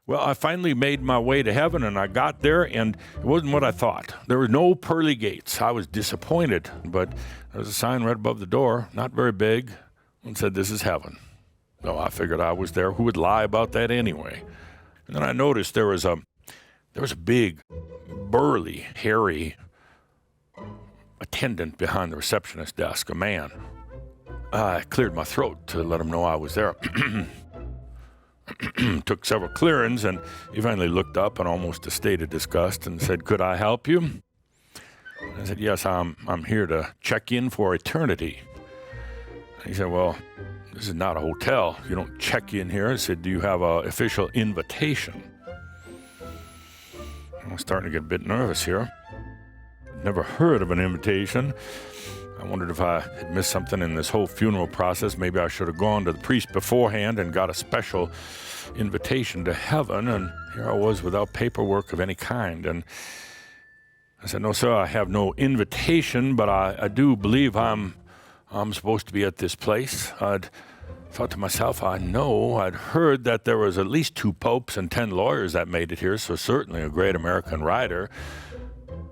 Well, I finally made my way to heaven, and I got there, and it wasn't what I thought. There were no pearly gates. I was disappointed, but there was a sign right above the door, not very big, and said, "This is heaven." So I figured I was there. Who would lie about that anyway? And then I noticed there was a big, burly, hairy attendant behind the receptionist desk, a man. I cleared my throat to let him know I was there. Took several clearings, and he finally looked up in almost a state of disgust and said, "Could I help you?" I said, "Yes, I'm here to check in for eternity." And he said, "Well, this is not a hotel. You don't check in here." I said, "Do you have an official invitation?" I'm starting to get a bit nervous here. Never heard of an invitation. I wondered if I had missed something in this whole funeral process. Maybe I should have gone to the priest beforehand and got a special invitation to heaven. And here I was without paperwork of any kind. And I said, "No, sir, I have no invitation, but I do believe I'm supposed to be at this place." I'd thought to myself, I'd heard that there was at least 2 popes and 10 lawyers that made it here, so certainly a great American writer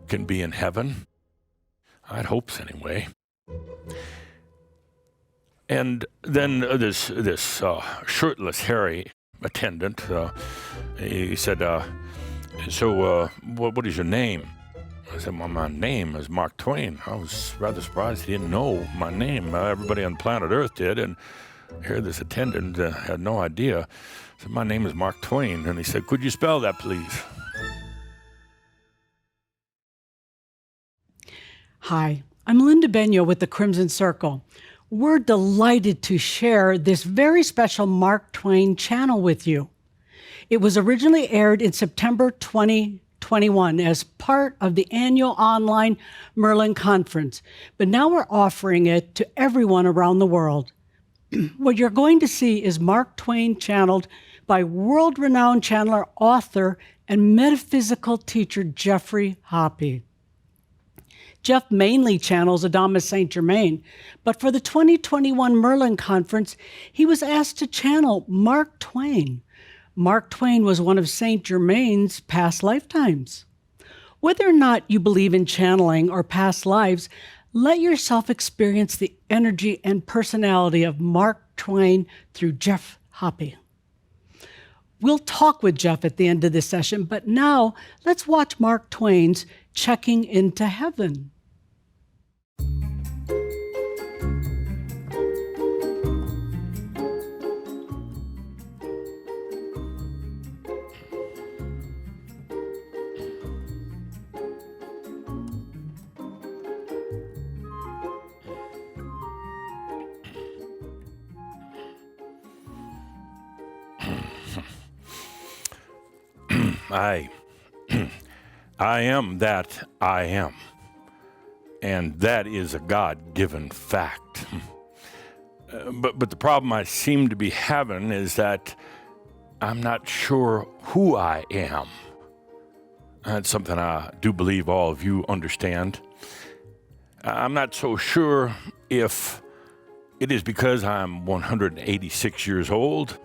can be in heaven. I had hopes anyway. And then this shirtless, hairy attendant, he said, "So what is your name?" I said, "Well, my name is Mark Twain." I was rather surprised he didn't know my name. Everybody on planet Earth did, and here this attendant had no idea. I said, "My name is Mark Twain." And he said, "Could you spell that, please?" Hi, I'm Linda Benyo with the Crimson Circle. We're delighted to share this very special Mark Twain channel with you. It was originally aired in September 2021 as part of the annual online Merlin Conference, but now we're offering it to everyone around the world. What you're going to see is Mark Twain channeled by world-renowned channeler, author, and metaphysical teacher Jeffrey Hoppe. Jeff mainly channels Adamus St. Germain, but for the 2021 Merlin Conference, he was asked to channel Mark Twain. Mark Twain was one of St. Germain's past lifetimes. Whether or not you believe in channeling or past lives, let yourself experience the energy and personality of Mark Twain through Jeff Hoppe. We'll talk with Jeff at the end of this session, but now let's watch Mark Twain's Checking into Heaven. I am that I am, and that is a God-given fact. But the problem I seem to be having is that I'm not sure who I am. That's something I do believe all of you understand. I'm not so sure if it is because I'm 186 years old,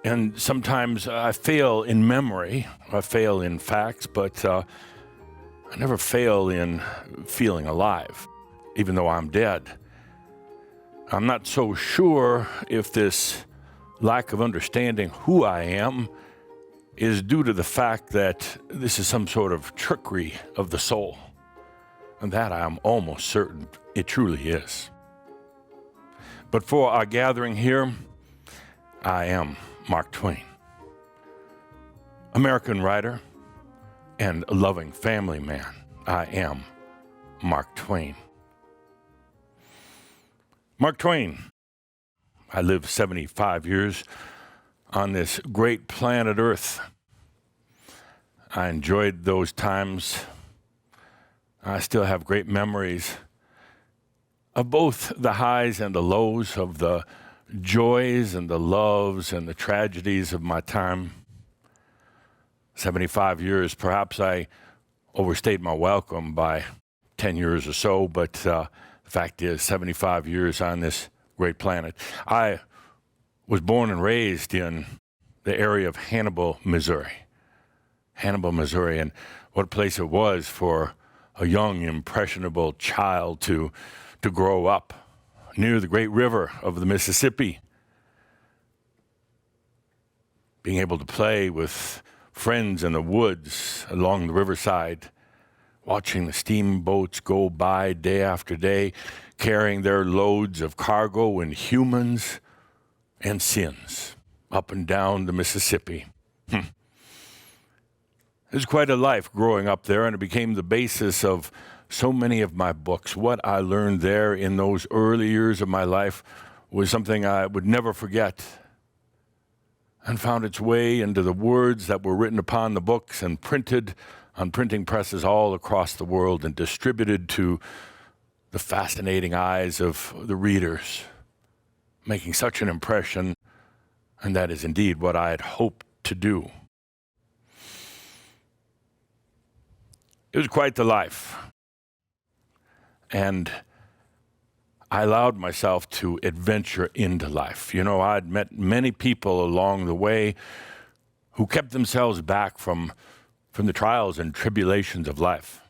and sometimes I fail in memory, I fail in facts, but I never fail in feeling alive, even though I'm dead. I'm not so sure if this lack of understanding who I am is due to the fact that this is some sort of trickery of the soul, and that I'm almost certain it truly is. But for our gathering here, I am Mark Twain, American writer and a loving family man. I am Mark Twain. Mark Twain. I lived 75 years on this great planet Earth. I enjoyed those times. I still have great memories of both the highs and the lows, of the joys and the loves and the tragedies of my time. 75 years, perhaps I overstayed my welcome by 10 years or so, but the fact is 75 years on this great planet. I was born and raised in the area of Hannibal, Missouri. Hannibal, Missouri, and what a place it was for a young, impressionable child to grow up near the great river of the Mississippi, being able to play with friends in the woods along the riverside, watching the steamboats go by day after day, carrying their loads of cargo and humans and sins up and down the Mississippi. It was quite a life growing up there, and it became the basis of so many of my books. What I learned there in those early years of my life was something I would never forget, and found its way into the words that were written upon the books and printed on printing presses all across the world and distributed to the fascinating eyes of the readers, making such an impression, and that is indeed what I had hoped to do. It was quite the life, and I allowed myself to adventure into life. You know, I'd met many people along the way who kept themselves back from the trials and tribulations of life.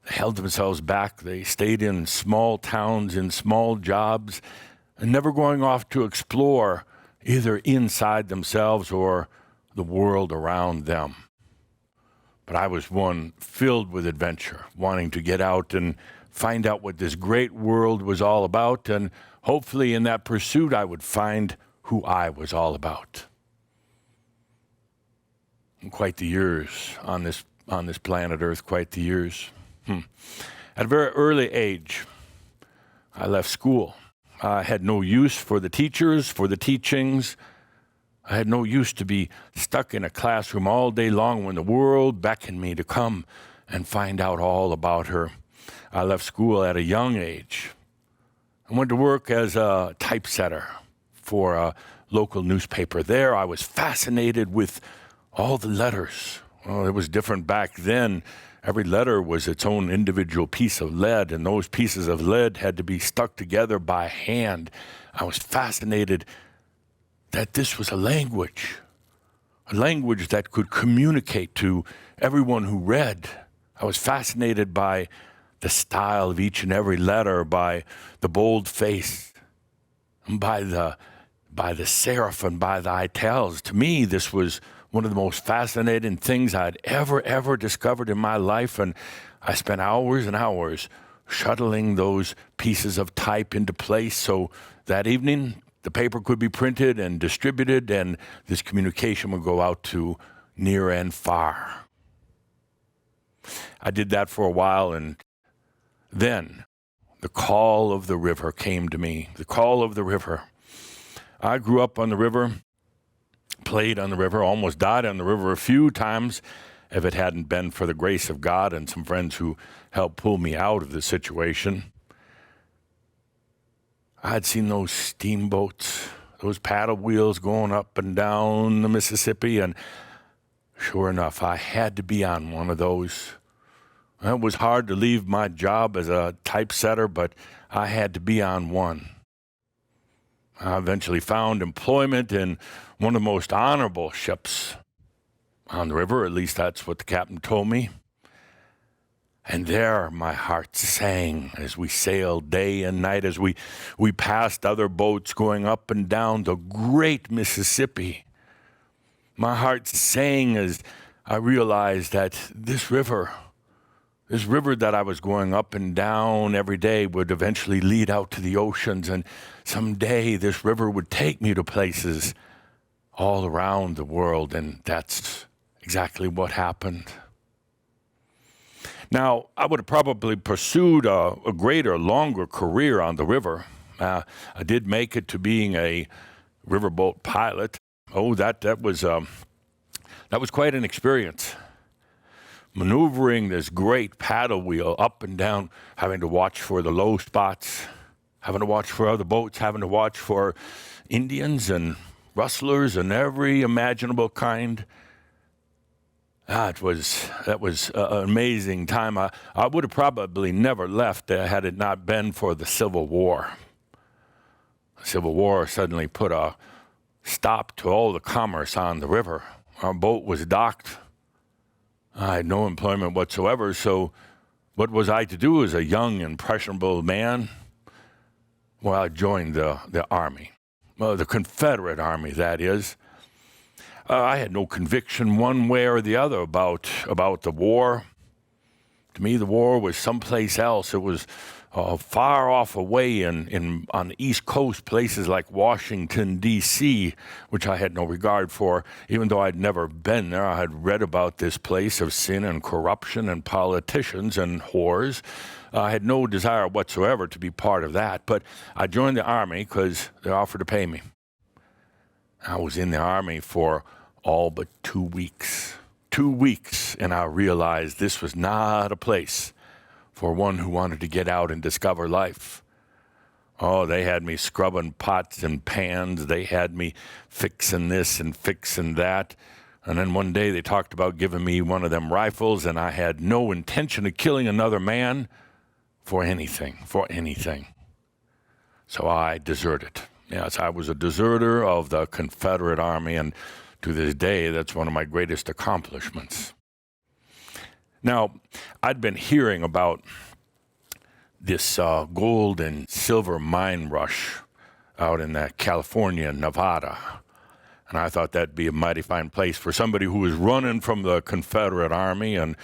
They held themselves back. They stayed in small towns, in small jobs, and never going off to explore either inside themselves or the world around them. But I was one filled with adventure, wanting to get out and find out what this great world was all about, and hopefully in that pursuit I would find who I was all about. And quite the years on this planet Earth, quite the years. At a very early age, I left school. I had no use for the teachers, for the teachings. I had no use to be stuck in a classroom all day long when the world beckoned me to come and find out all about her. I left school at a young age. I went to work as a typesetter for a local newspaper. There I was fascinated with all the letters. Well, it was different back then. Every letter was its own individual piece of lead, and those pieces of lead had to be stuck together by hand. I was fascinated that this was a language that could communicate to everyone who read. I was fascinated by the style of each and every letter, by the bold face, and by the serif and by the itals. To me, this was one of the most fascinating things I'd ever discovered in my life, and I spent hours and hours shuttling those pieces of type into place so that evening the paper could be printed and distributed, and this communication would go out to near and far. I did that for a while, and then the call of the river came to me. The call of the river. I grew up on the river, played on the river, almost died on the river a few times if it hadn't been for the grace of God and some friends who helped pull me out of the situation. I had seen those steamboats, those paddle wheels going up and down the Mississippi, and sure enough, I had to be on one of those. It was hard to leave my job as a typesetter, but I had to be on one. I eventually found employment in one of the most honorable ships on the river, at least that's what the captain told me. And there my heart sang as we sailed day and night, as we passed other boats going up and down the great Mississippi. My heart sang as I realized that this river that I was going up and down every day would eventually lead out to the oceans, and someday this river would take me to places all around the world, and that's exactly what happened. Now, I would have probably pursued a greater, longer career on the river. I did make it to being a riverboat pilot. Oh, that was quite an experience. Maneuvering this great paddle wheel up and down, having to watch for the low spots, having to watch for other boats, having to watch for Indians and rustlers and every imaginable kind. That was an amazing time. I would have probably never left had it not been for the Civil War. The Civil War suddenly put a stopped to all the commerce on the river. Our boat was docked. I had no employment whatsoever, so what was I to do as a young, impressionable man? Well, I joined the Army. Well, the Confederate Army, that is. I had no conviction one way or the other about the war. To me, the war was someplace else. It was far off away on the East Coast, places like Washington, D.C., which I had no regard for. Even though I'd never been there, I had read about this place of sin and corruption and politicians and whores. I had no desire whatsoever to be part of that, but I joined the Army because they offered to pay me. I was in the Army for all but 2 weeks. 2 weeks, and I realized this was not a place for one who wanted to get out and discover life. Oh, they had me scrubbing pots and pans. They had me fixing this and fixing that. And then one day they talked about giving me one of them rifles, and I had no intention of killing another man for anything. So I deserted. Yes, I was a deserter of the Confederate Army, and to this day, that's one of my greatest accomplishments. Now, I'd been hearing about this gold and silver mine rush out in California, Nevada. And I thought that'd be a mighty fine place for somebody who was running from the Confederate Army and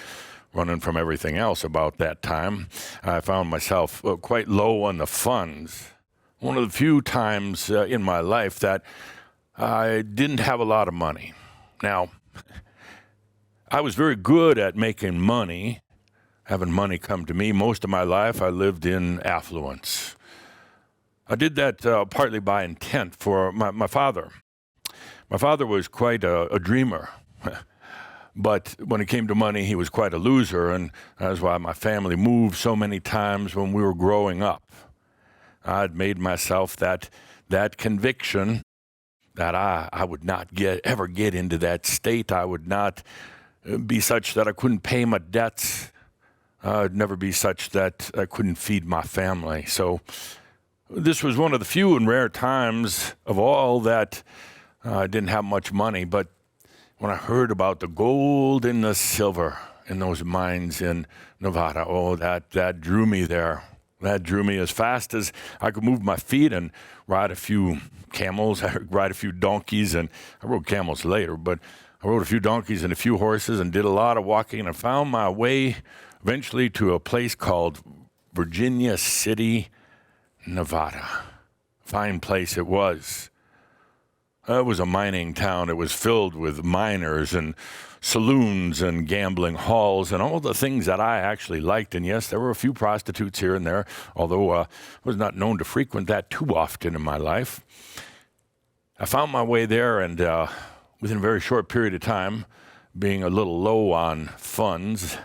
running from everything else about that time. I found myself quite low on the funds. One of the few times in my life that I didn't have a lot of money. Now, I was very good at making money, having money come to me. Most of my life, I lived in affluence. I did that partly by intent for my father. My father was quite a dreamer, but when it came to money, he was quite a loser, and that's why my family moved so many times when we were growing up. I'd made myself that conviction that I would not ever get into that state. I would not be such that I couldn't pay my debts. I'd never be such that I couldn't feed my family. So this was one of the few and rare times of all that I didn't have much money. But when I heard about the gold and the silver in those mines in Nevada, oh, that drew me there. That drew me as fast as I could move my feet and ride a few camels, ride a few donkeys, and I rode camels later, but I rode a few donkeys and a few horses and did a lot of walking, and I found my way eventually to a place called Virginia City, Nevada. Fine place it was. It was a mining town. It was filled with miners and saloons and gambling halls and all the things that I actually liked. And yes, there were a few prostitutes here and there, although I was not known to frequent that too often in my life. I found my way there, and within a very short period of time, being a little low on funds,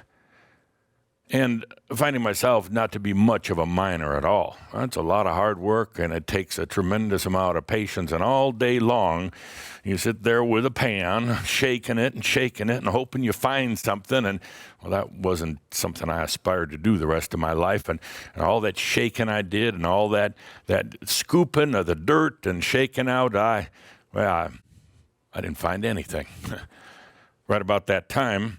and finding myself not to be much of a miner at all. That's a lot of hard work, and it takes a tremendous amount of patience. And all day long, you sit there with a pan, shaking it and hoping you find something. And, well, that wasn't something I aspired to do the rest of my life. And all that shaking I did and all that scooping of the dirt and shaking out, I didn't find anything. Right about that time,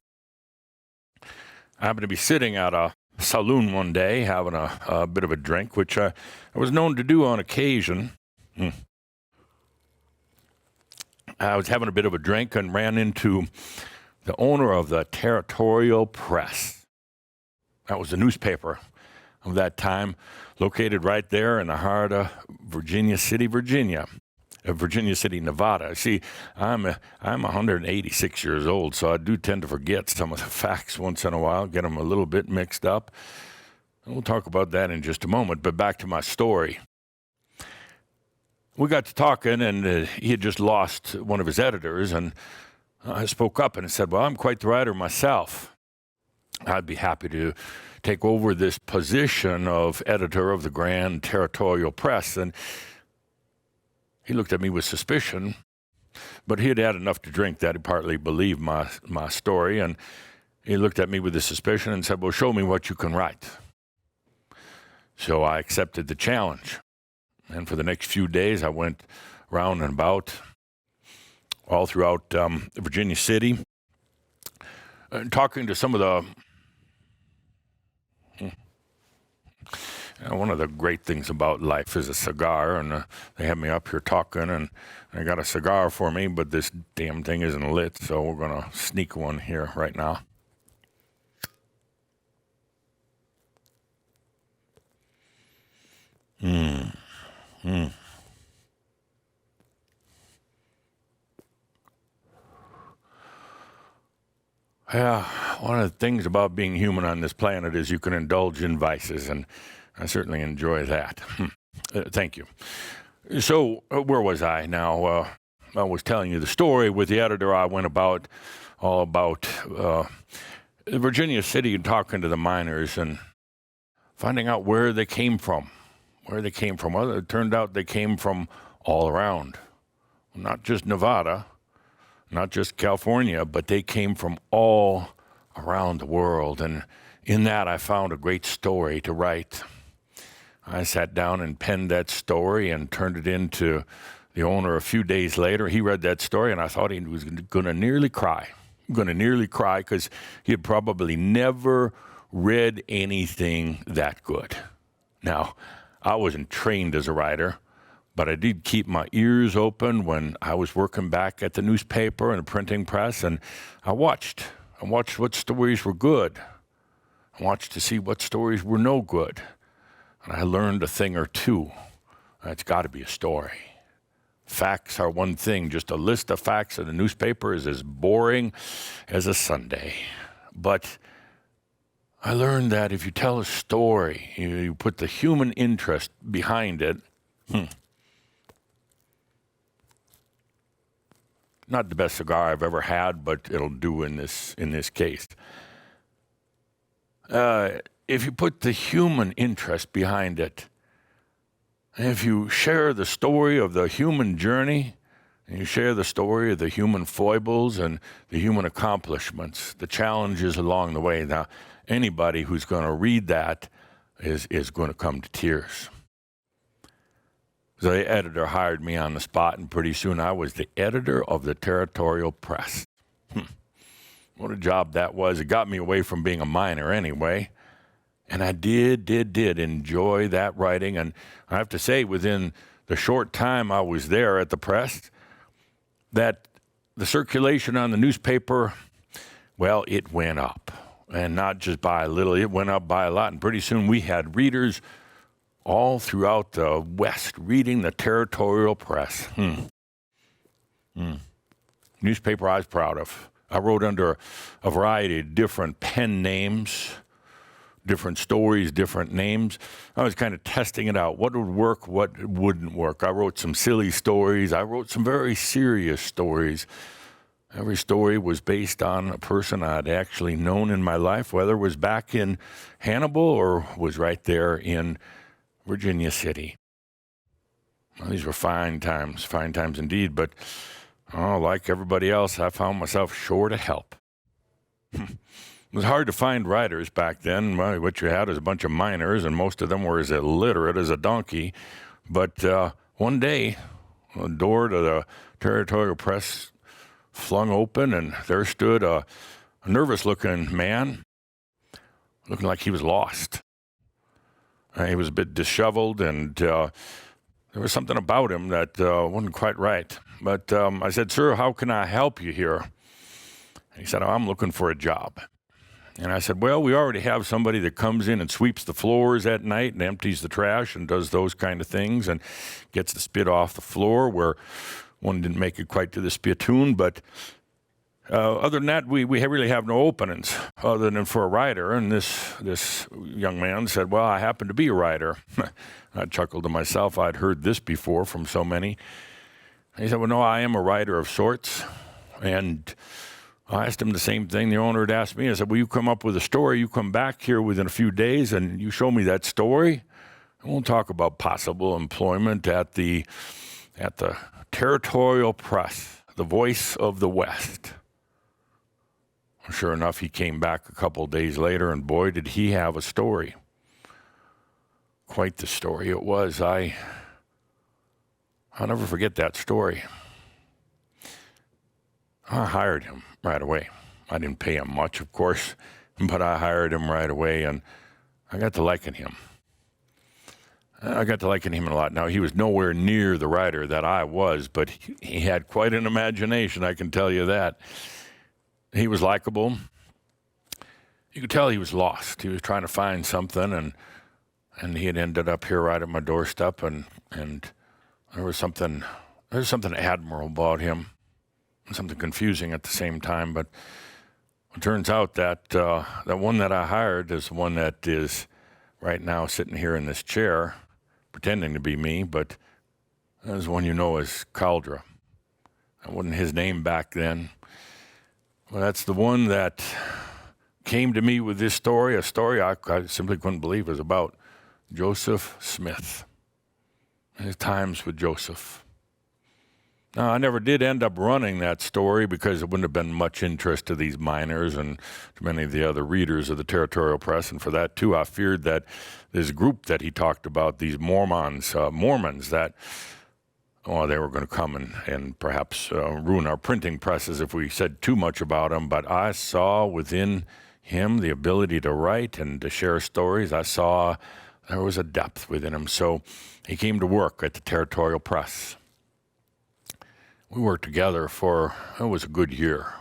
I happened to be sitting at a saloon one day having a bit of a drink, which I was known to do on occasion. I was having a bit of a drink and ran into the owner of the Territorial Press. That was the newspaper of that time, located right there in the heart of Virginia City, Nevada. See, I'm 186 years old, so I do tend to forget some of the facts once in a while, get them a little bit mixed up. We'll talk about that in just a moment, but back to my story. We got to talking, and he had just lost one of his editors, and I spoke up and said, well, I'm quite the writer myself. I'd be happy to take over this position of editor of the Grand Territorial Press. And he looked at me with suspicion, but he had had enough to drink that he partly believed my story, and he looked at me with this suspicion and said, well, show me what you can write. So I accepted the challenge. And for the next few days, I went round and about all throughout Virginia City, talking to some of the. One of the great things about life is a cigar, and they have me up here talking, and they got a cigar for me, but this damn thing isn't lit, so we're going to sneak one here right now. Yeah, one of the things about being human on this planet is you can indulge in vices, and I certainly enjoy that. Thank you. So, where was I now? I was telling you the story with the editor. I went all about Virginia City and talking to the miners and finding out where they came from. Well, it turned out they came from all around, not just Nevada, not just California, but they came from all around the world. And in that, I found a great story to write. I sat down and penned that story and turned it into the owner a few days later. He read that story, and I thought he was going to nearly cry. Because he had probably never read anything that good. Now, I wasn't trained as a writer, but I did keep my ears open when I was working back at the newspaper and the printing press, and I watched what stories were good. I watched to see what stories were no good. And I learned a thing or two. It's got to be a story. Facts are one thing. Just a list of facts in the newspaper is as boring as a Sunday. But I learned that if you tell a story, you put the human interest behind it, not the best cigar I've ever had, but it'll do in this case. If you put the human interest behind it, and if you share the story of the human journey, and you share the story of the human foibles and the human accomplishments, the challenges along the way, now anybody who's going to read that is going to come to tears. The editor hired me on the spot, and pretty soon I was the editor of the Territorial Press. What a job that was. It got me away from being a miner anyway. And I did enjoy that writing. And I have to say, within the short time I was there at the press, that the circulation on the newspaper, well, it went up. And not just by a little, it went up by a lot. And pretty soon we had readers all throughout the West reading the Territorial Press. Newspaper I was proud of. I wrote under a variety of different pen names, different stories, different names. I was kind of testing it out. What would work, what wouldn't work. I wrote some silly stories. I wrote some very serious stories. Every story was based on a person I'd actually known in my life, whether it was back in Hannibal or was right there in Virginia City. Well, these were fine times indeed, but like everybody else, I found myself short of help. It was hard to find writers back then. Well, what you had is a bunch of miners, and most of them were as illiterate as a donkey. But one day, the door to the Territorial Press flung open, and there stood a nervous-looking man, looking like he was lost. He was a bit disheveled, and there was something about him that wasn't quite right. But I said, "Sir, how can I help you here?" And he said, "I'm looking for a job." And I said, "Well, we already have somebody that comes in and sweeps the floors at night and empties the trash and does those kind of things and gets the spit off the floor," where one didn't make it quite to the spittoon, but other than that, we really have no openings other than for a writer. And this young man said, "Well, I happen to be a writer." I chuckled to myself. I'd heard this before from so many. He said, "Well, no, I am a writer of sorts." And I asked him the same thing the owner had asked me. I said, "Will you come up with a story? You come back here within a few days and you show me that story. And we'll talk about possible employment at the Territorial Press, the voice of the West." Sure enough, he came back a couple of days later, and boy, did he have a story. Quite the story it was. I'll never forget that story. I hired him right away. I didn't pay him much, of course, but I hired him right away, and I got to liking him. I got to liking him a lot. Now, he was nowhere near the writer that I was, but he had quite an imagination, I can tell you that. He was likable. You could tell he was lost. He was trying to find something, and he had ended up here right at my doorstep, and there was something admirable about him, something confusing at the same time. But it turns out that that one that I hired is the one that is right now sitting here in this chair, pretending to be me, but that was one you know as Caldra. That wasn't his name back then. Well, that's the one that came to me with this story, a story I simply couldn't believe was about Joseph Smith and his times with Joseph. Now, I never did end up running that story because it wouldn't have been much interest to these miners and to many of the other readers of the Territorial Press. And for that, too, I feared that this group that he talked about, these Mormons, that, they were going to come and perhaps ruin our printing presses if we said too much about them. But I saw within him the ability to write and to share stories. I saw there was a depth within him. So he came to work at the Territorial Press. We worked together for, it was a good year.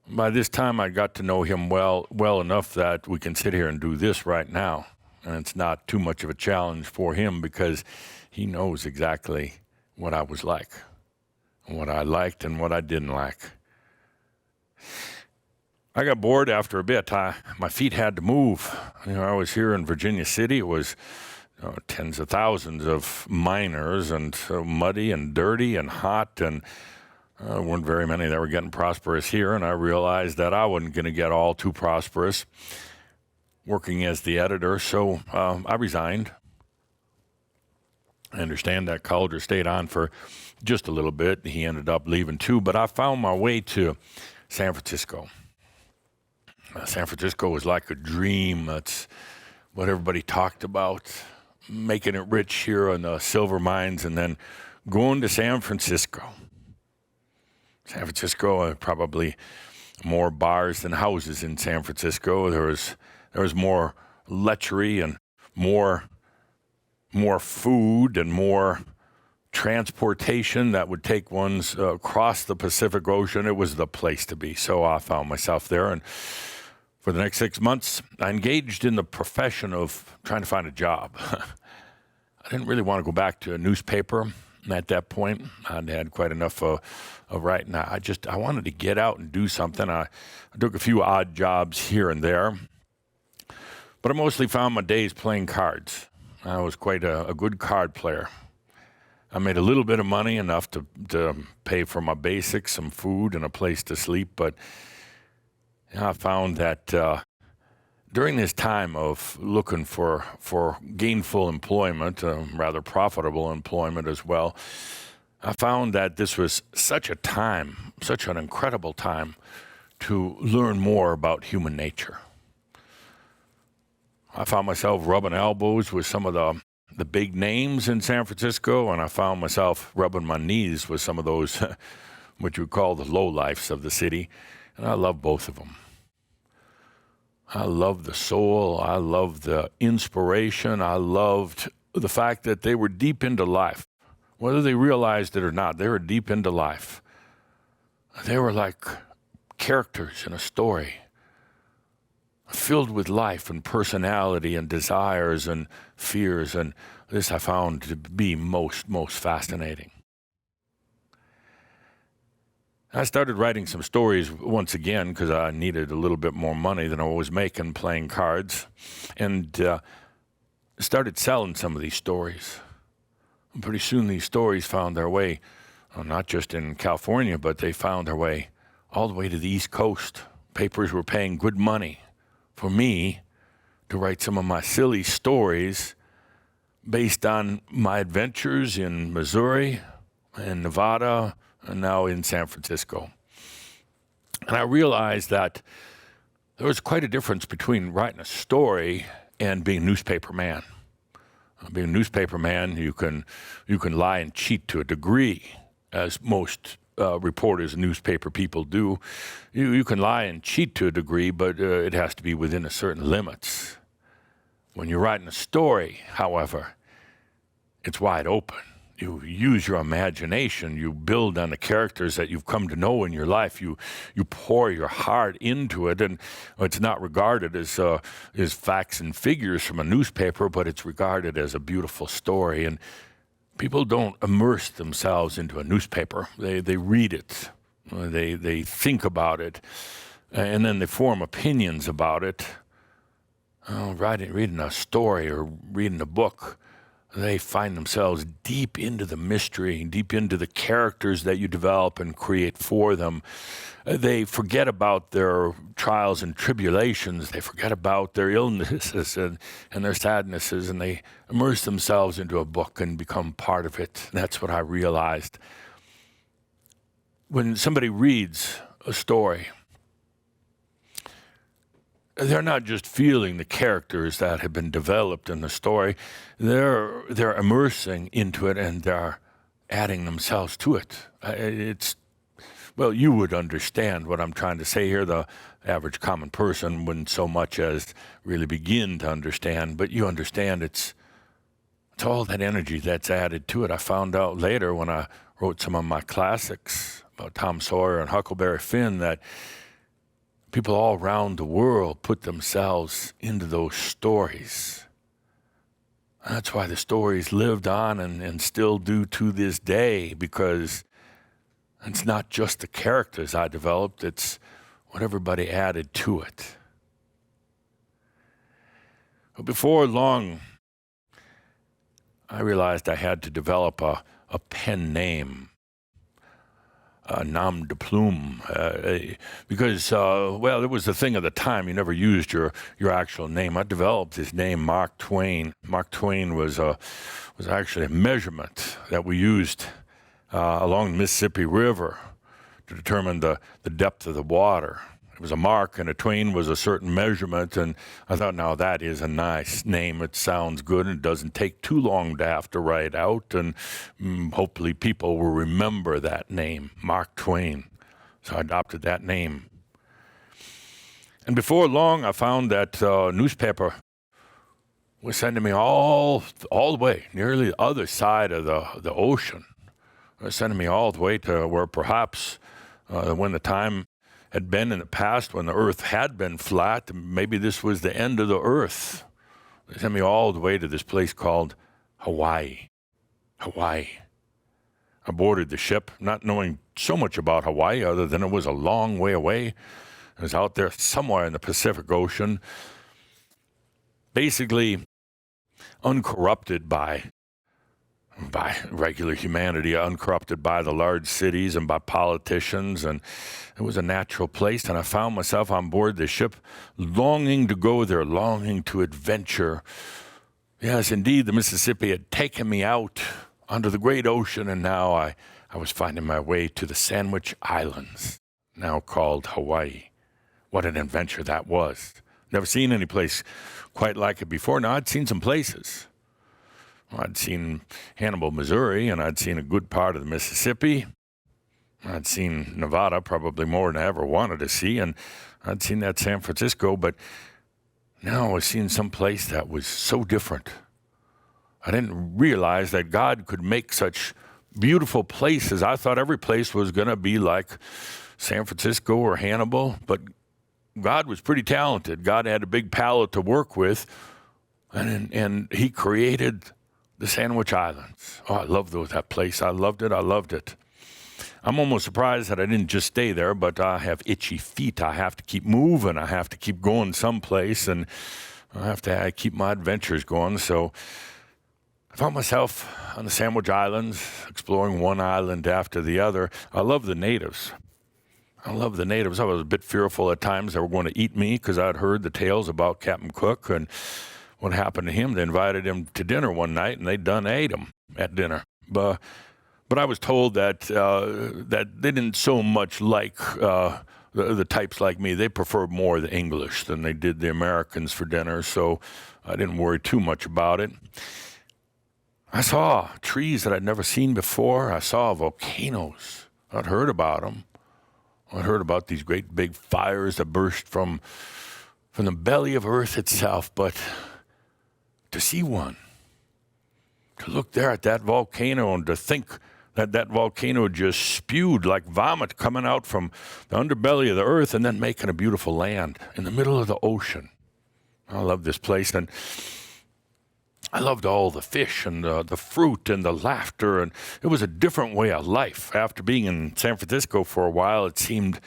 By this time, I got to know him well enough that we can sit here and do this right now. And it's not too much of a challenge for him because he knows exactly what I was like, and what I liked and what I didn't like. I got bored after a bit. My feet had to move. I was here in Virginia City. It was tens of thousands of miners, and so muddy and dirty and hot, and there weren't very many that were getting prosperous here, and I realized that I wasn't going to get all too prosperous working as the editor, so I resigned. I understand that Calder stayed on for just a little bit. He ended up leaving too, but I found my way to San Francisco. San Francisco was like a dream. That's what everybody talked about. Making it rich here on the silver mines and then going to San Francisco. San Francisco, probably more bars than houses in San Francisco. There was more lechery and more food and more transportation that would take ones across the Pacific Ocean. It was the place to be. So I found myself there, and for the next 6 months, I engaged in the profession of trying to find a job. I didn't really want to go back to a newspaper at that point. I'd had quite enough of writing. I wanted to get out and do something. I took a few odd jobs here and there, but I mostly found my days playing cards. I was quite a good card player. I made a little bit of money, enough to pay for my basics, some food, and a place to sleep, but I found that during this time of looking for gainful employment, rather profitable employment as well, I found that this was such an incredible time to learn more about human nature. I found myself rubbing elbows with some of the big names in San Francisco, and I found myself rubbing my knees with some of those, what you would call the lowlifes of the city, and I love both of them. I loved the soul. I loved the inspiration. I loved the fact that they were deep into life. Whether they realized it or not, they were deep into life. They were like characters in a story, filled with life and personality and desires and fears. And this I found to be most fascinating. I started writing some stories once again because I needed a little bit more money than I was making playing cards, and started selling some of these stories. And pretty soon these stories found their way, not just in California, but they found their way all the way to the East Coast. Papers were paying good money for me to write some of my silly stories based on my adventures in Missouri and Nevada, and now in San Francisco. And I realized that there was quite a difference between writing a story and being a newspaper man. Being a newspaper man, you can lie and cheat to a degree. as most reporters and newspaper people do. You can lie and cheat to a degree, but it has to be within a certain limits. When you're writing a story, however, it's wide open. You use your imagination. You build on the characters that you've come to know in your life. You pour your heart into it, and it's not regarded as facts and figures from a newspaper, but it's regarded as a beautiful story. And people don't immerse themselves into a newspaper. They read it. They think about it, and then they form opinions about it. Reading a story or reading a book, they find themselves deep into the mystery, deep into the characters that you develop and create for them. They forget about their trials and tribulations. They forget about their illnesses and their sadnesses, and they immerse themselves into a book and become part of it. That's what I realized. When somebody reads a story, they're not just feeling the characters that have been developed in the story. They're immersing into it, and they're adding themselves to it. Well, you would understand what I'm trying to say here. The average common person wouldn't so much as really begin to understand, but you understand it's all that energy that's added to it. I found out later when I wrote some of my classics about Tom Sawyer and Huckleberry Finn that people all around the world put themselves into those stories. That's why the stories lived on and still do to this day, because it's not just the characters I developed, it's what everybody added to it. But before long, I realized I had to develop a pen name. Nom de plume, because, it was the thing of the time. You never used your actual name. I developed this name, Mark Twain. Mark Twain was actually a measurement that we used along the Mississippi River to determine the depth of the water. It was a mark, and a Twain was a certain measurement, and I thought, now that is a nice name. It sounds good, and it doesn't take too long to have to write out, and hopefully people will remember that name, Mark Twain. So I adopted that name. And before long, I found that newspaper was sending me all the way, nearly the other side of the ocean. It was sending me all the way to where perhaps when the time had been in the past, when the earth had been flat, maybe this was the end of the earth. They sent me all the way to this place called Hawaii. Hawaii. I boarded the ship, not knowing so much about Hawaii other than it was a long way away. It was out there somewhere in the Pacific Ocean, basically uncorrupted by regular humanity, uncorrupted by the large cities and by politicians, and it was a natural place. And I found myself on board the ship, longing to go there, longing to adventure. Yes, indeed, the Mississippi had taken me out onto the great ocean, and now I was finding my way to the Sandwich Islands, now called Hawaii. What an adventure that was. Never seen any place quite like it before. Now, I'd seen some places. I'd seen Hannibal, Missouri, and I'd seen a good part of the Mississippi. I'd seen Nevada, probably more than I ever wanted to see, and I'd seen that San Francisco, but now I was seeing some place that was so different. I didn't realize that God could make such beautiful places. I thought every place was going to be like San Francisco or Hannibal, but God was pretty talented. God had a big palette to work with, and he created the Sandwich Islands. Oh, I loved that place. I loved it. I'm almost surprised that I didn't just stay there, but I have itchy feet. I have to keep moving. I have to keep going someplace, and I have to keep my adventures going. So I found myself on the Sandwich Islands, exploring one island after the other. I love the natives. I was a bit fearful at times they were going to eat me because I'd heard the tales about Captain Cook and what happened to him. They invited him to dinner one night, and they done ate him at dinner. But I was told that they didn't so much like the types like me. They preferred more the English than they did the Americans for dinner, so I didn't worry too much about it. I saw trees that I'd never seen before. I saw volcanoes. I'd heard about them. I'd heard about these great big fires that burst from the belly of Earth itself, but to see one, to look there at that volcano and to think that that volcano just spewed like vomit coming out from the underbelly of the Earth and then making a beautiful land in the middle of the ocean. I love this place, and I loved all the fish and the fruit and the laughter, and it was a different way of life. After being in San Francisco for a while, it seemed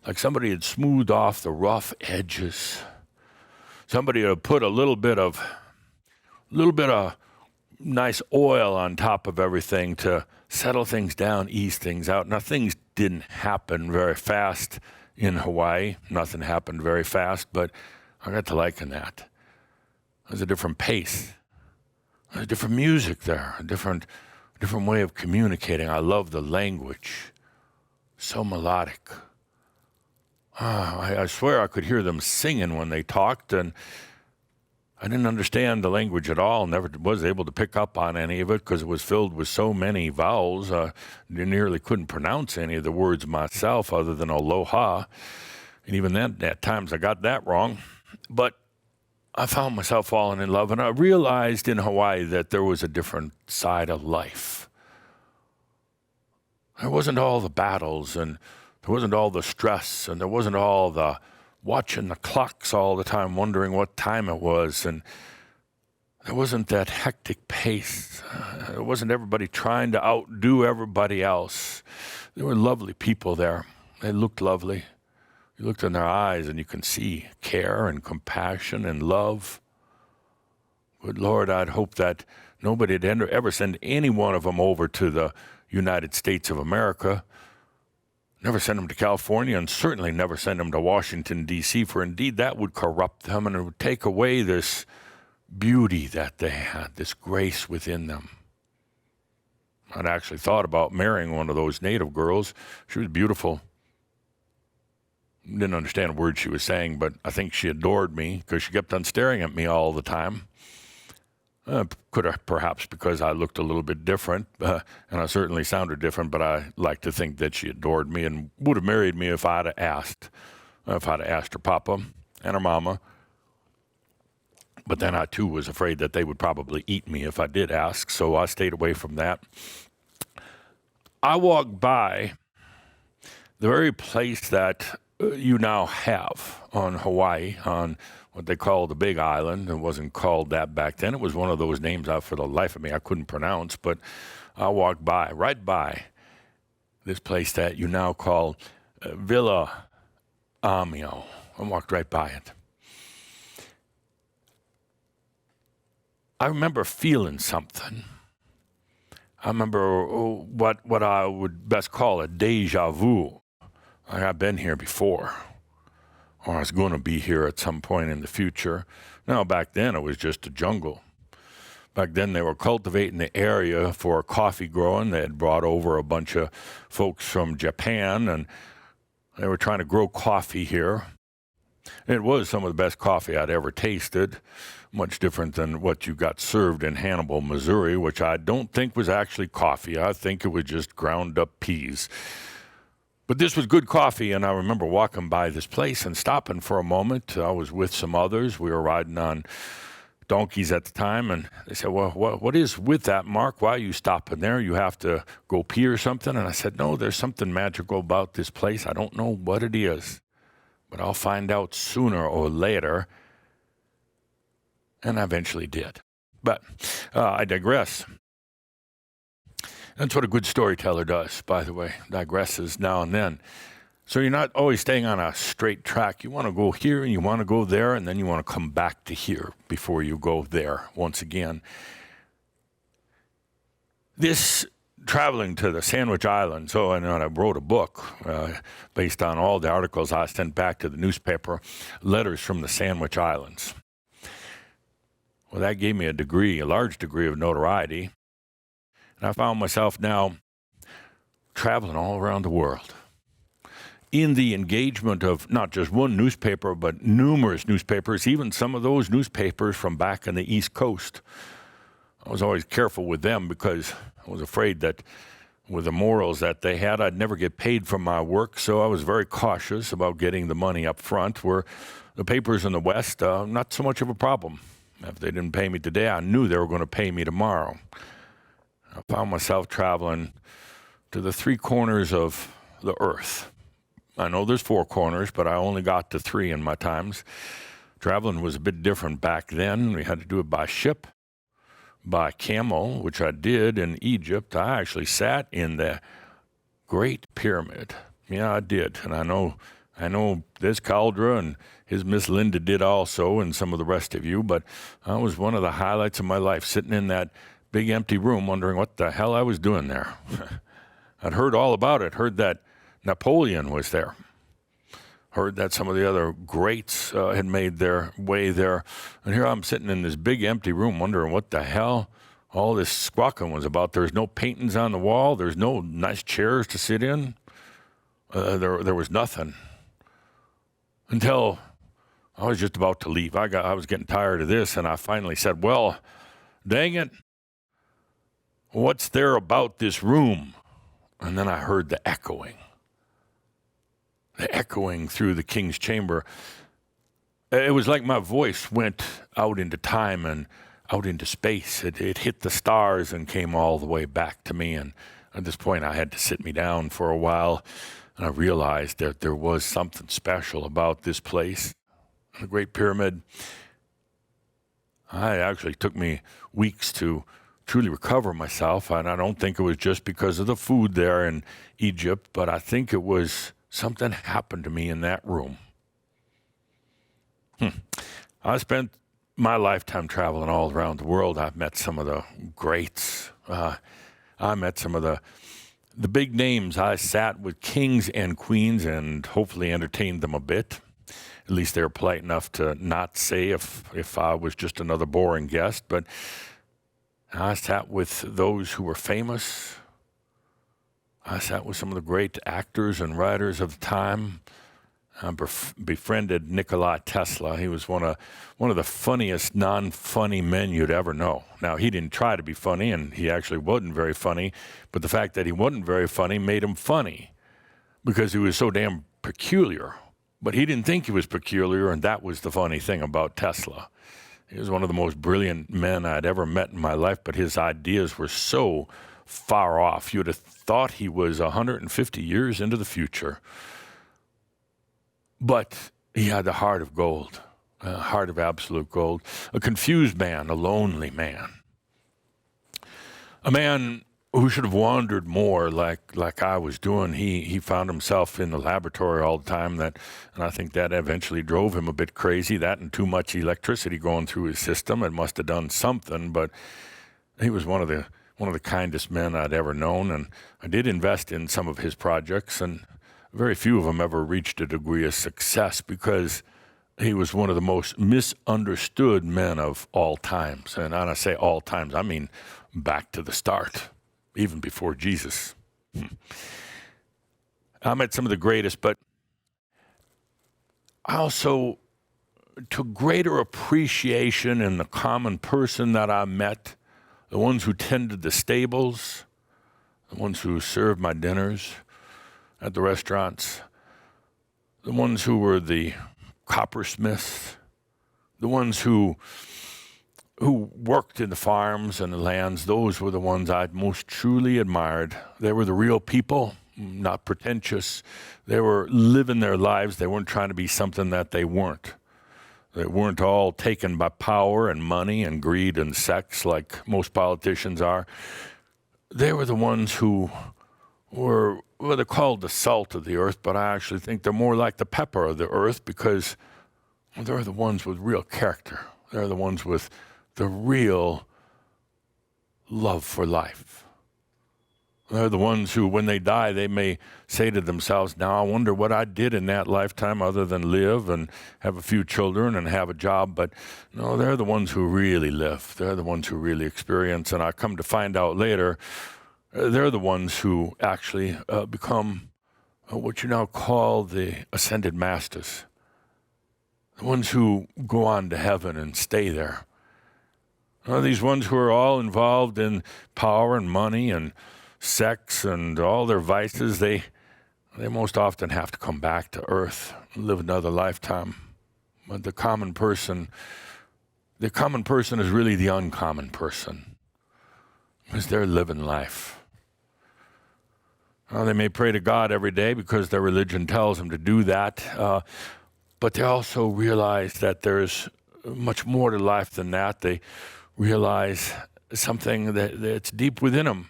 like somebody had smoothed off the rough edges. Somebody had put a little bit of nice oil on top of everything to settle things down, ease things out. Now, things didn't happen very fast in Hawaii. Nothing happened very fast, but I got to liking that. There's a different pace. There's different music there, a different way of communicating. I love the language. So melodic. I swear I could hear them singing when they talked, and I didn't understand the language at all. Never was able to pick up on any of it because it was filled with so many vowels. Nearly couldn't pronounce any of the words myself other than aloha. And even then, at times I got that wrong. But I found myself falling in love, and I realized in Hawaii that there was a different side of life. There wasn't all the battles, and there wasn't all the stress, and there wasn't all the watching the clocks all the time, wondering what time it was, and there wasn't that hectic pace. There wasn't everybody trying to outdo everybody else. There were lovely people there. They looked lovely. You looked in their eyes and you can see care and compassion and love. Good Lord, I'd hope that nobody'd ever send any one of them over to the United States of America. Never send them to California, and certainly never send them to Washington, D.C., for indeed that would corrupt them and it would take away this beauty that they had, this grace within them. I'd actually thought about marrying one of those native girls. She was beautiful. Didn't understand a word she was saying, but I think she adored me because she kept on staring at me all the time. Could have perhaps because I looked a little bit different, and I certainly sounded different, but I like to think that she adored me and would have married me if I'd have asked. If I'd have asked her papa and her mama. But then I, too, was afraid that they would probably eat me if I did ask, so I stayed away from that. I walked by the very place that you now have on Hawaii, on what they call the Big Island. It wasn't called that back then. It was one of those names out for the life of me I couldn't pronounce, but I walked right by this place that you now call Villa Amio. I walked right by it. I remember feeling something. I remember what I would best call a deja vu. I've been here before, or I was going to be here at some point in the future. Now, back then, it was just a jungle. Back then, they were cultivating the area for coffee growing. They had brought over a bunch of folks from Japan, and they were trying to grow coffee here. It was some of the best coffee I'd ever tasted, much different than what you got served in Hannibal, Missouri, which I don't think was actually coffee. I think it was just ground up peas. But this was good coffee, and I remember walking by this place and stopping for a moment. I was with some others. We were riding on donkeys at the time, and they said, well, what is with that, Mark? Why are you stopping there? You have to go pee or something? And I said, no, there's something magical about this place. I don't know what it is, but I'll find out sooner or later. And I eventually did. But I digress. That's what a good storyteller does, by the way, digresses now and then. So you're not always staying on a straight track. You want to go here and you want to go there, and then you want to come back to here before you go there once again. This traveling to the Sandwich Islands, and I wrote a book based on all the articles I sent back to the newspaper, Letters from the Sandwich Islands. Well, that gave me a large degree of notoriety. And I found myself now traveling all around the world in the engagement of not just one newspaper, but numerous newspapers, even some of those newspapers from back on the East Coast. I was always careful with them because I was afraid that with the morals that they had, I'd never get paid for my work. So I was very cautious about getting the money up front, where the papers in the West, not so much of a problem. If they didn't pay me today, I knew they were going to pay me tomorrow. I found myself traveling to the three corners of the earth. I know there's four corners, but I only got to three in my times. Traveling was a bit different back then. We had to do it by ship, by camel, which I did in Egypt. I actually sat in the Great Pyramid. Yeah, I did. And I know this Caldra and his Miss Linda did also, and some of the rest of you, but that was one of the highlights of my life, sitting in that big empty room wondering what the hell I was doing there. I'd heard all about it, heard that Napoleon was there, heard that some of the other greats had made their way there, and here I'm sitting in this big empty room wondering what the hell all this squawking was about. There's no paintings on the wall, there's no nice chairs to sit in, there was nothing. Until I was just about to leave. I was getting tired of this, and I finally said, well, dang it, what's there about this room? And then I heard the echoing through the king's chamber. It was like my voice went out into time and out into space. It hit the stars and came all the way back to me. And at this point, I had to sit me down for a while, and I realized that there was something special about this place. The Great Pyramid. It actually took me weeks to truly recover myself, and I don't think it was just because of the food there in Egypt, but I think it was something happened to me in that room. I spent my lifetime traveling all around the world. I've met some of the greats. I met some of the big names. I sat with kings and queens and hopefully entertained them a bit. At least they were polite enough to not say if I was just another boring guest. But I sat with those who were famous. I sat with some of the great actors and writers of the time. I befriended Nikola Tesla. He was one of the funniest non-funny men you'd ever know. Now, he didn't try to be funny, and he actually wasn't very funny, but the fact that he wasn't very funny made him funny because he was so damn peculiar. But he didn't think he was peculiar, and that was the funny thing about Tesla. He was one of the most brilliant men I'd ever met in my life, but his ideas were so far off. You'd have thought he was 150 years into the future. But he had the heart of gold, a heart of absolute gold, a confused man, a lonely man who should have wandered more like I was doing. He found himself in the laboratory all the time, and I think that eventually drove him a bit crazy, that and too much electricity going through his system. It must have done something, but he was one of the kindest men I'd ever known, and I did invest in some of his projects, and very few of them ever reached a degree of success because he was one of the most misunderstood men of all times. And when I say all times, I mean back to the start, even before Jesus. I met some of the greatest, but I also took greater appreciation in the common person that I met, the ones who tended the stables, the ones who served my dinners at the restaurants, the ones who were the coppersmiths, the ones who worked in the farms and the lands. Those were the ones I most truly admired. They were the real people, not pretentious. They were living their lives. They weren't trying to be something that they weren't. They weren't all taken by power and money and greed and sex like most politicians are. They were the ones who were, well, they're called the salt of the earth, but I actually think they're more like the pepper of the earth because they're the ones with real character. They're the ones with the real love for life. They're the ones who, when they die, they may say to themselves, now I wonder what I did in that lifetime other than live and have a few children and have a job. But no, they're the ones who really live. They're the ones who really experience. And I come to find out later, they're the ones who actually become what you now call the ascended masters. The ones who go on to heaven and stay there. These ones who are all involved in power and money and sex and all their vices, they most often have to come back to earth and live another lifetime. But the common person is really the uncommon person, because they're living life. They may pray to God every day because their religion tells them to do that, but they also realize that there's much more to life than that. They realize something that's deep within them.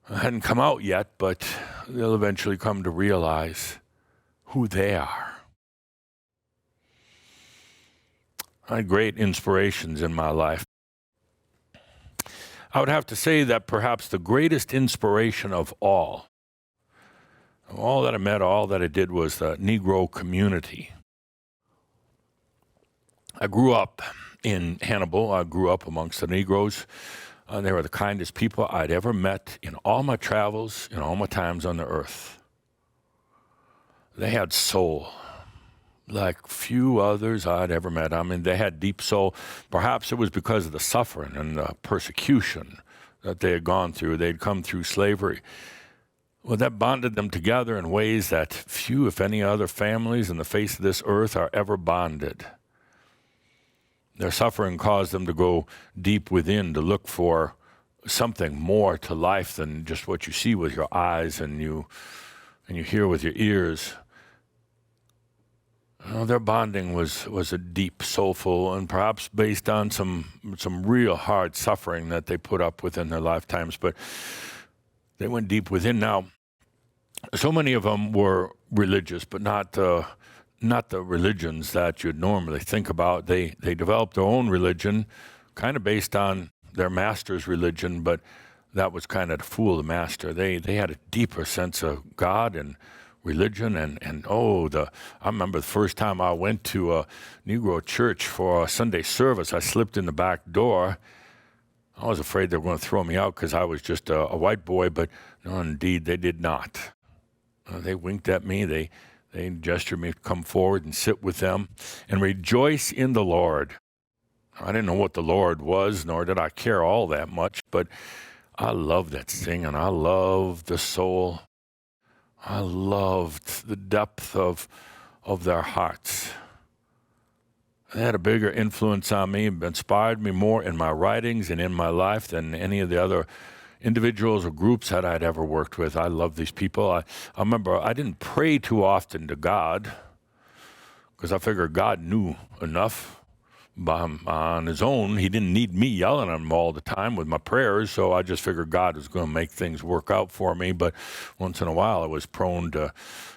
It hadn't come out yet, but they'll eventually come to realize who they are. I had great inspirations in my life. I would have to say that perhaps the greatest inspiration of all that I met, all that I did was the Negro community. I grew up in Hannibal. I grew up amongst the Negroes. They were the kindest people I'd ever met in all my travels, in all my times on the earth. They had soul like few others I'd ever met. I mean, they had deep soul. Perhaps it was because of the suffering and the persecution that they had gone through. They'd come through slavery. Well, that bonded them together in ways that few, if any, other families on the face of this earth are ever bonded. Their suffering caused them to go deep within to look for something more to life than just what you see with your eyes and you hear with your ears. Their bonding was a deep, soulful, and perhaps based on some real hard suffering that they put up with in their lifetimes, but they went deep within. Now, so many of them were religious, but not the religions that you'd normally think about. They developed their own religion, kind of based on their master's religion, but that was kind of to fool the master. They had a deeper sense of God and religion, I remember the first time I went to a Negro church for a Sunday service. I slipped in the back door. I was afraid they were going to throw me out because I was just a white boy, but no, indeed, they did not. They winked at me. They gestured me to come forward and sit with them and rejoice in the Lord. I didn't know what the Lord was, nor did I care all that much, but I loved that singing. I loved the soul. I loved the depth of their hearts. They had a bigger influence on me, inspired me more in my writings and in my life than any of the other individuals or groups that I'd ever worked with. I love these people. I remember I didn't pray too often to God because I figured God knew enough on his own. He didn't need me yelling at him all the time with my prayers, so I just figured God was going to make things work out for me. But once in a while, I was prone to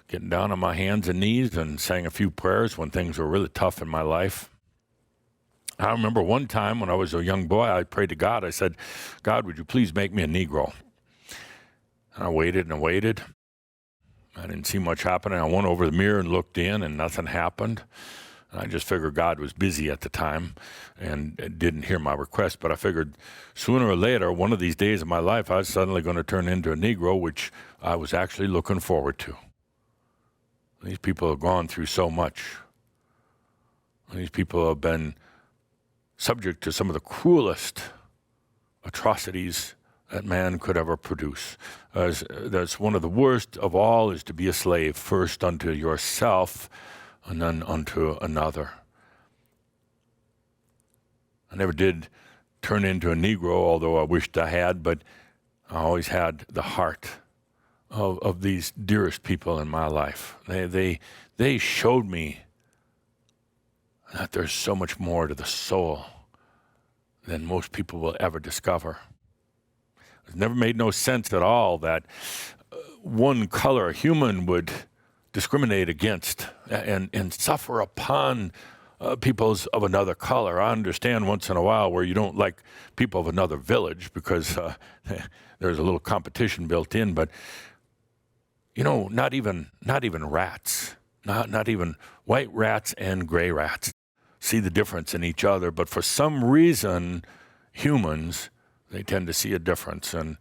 getting down on my hands and knees and saying a few prayers when things were really tough in my life. I remember one time when I was a young boy, I prayed to God. I said, God, would you please make me a Negro? And I waited and I waited. I didn't see much happening. I went over the mirror and looked in, and nothing happened. I just figured God was busy at the time and didn't hear my request, but I figured sooner or later, one of these days of my life, I was suddenly going to turn into a Negro, which I was actually looking forward to. These people have gone through so much. These people have been subject to some of the cruelest atrocities that man could ever produce. That's one of the worst of all is to be a slave, first unto yourself and then unto another. I never did turn into a Negro, although I wished I had, but I always had the heart of these dearest people in my life. They showed me that there's so much more to the soul than most people will ever discover. It never made no sense at all that one color, a human, would discriminate against and suffer upon peoples of another color. I understand once in a while where you don't like people of another village because there's a little competition built in, but not even rats, not even white rats and gray rats see the difference in each other, but for some reason, humans, they tend to see a difference. And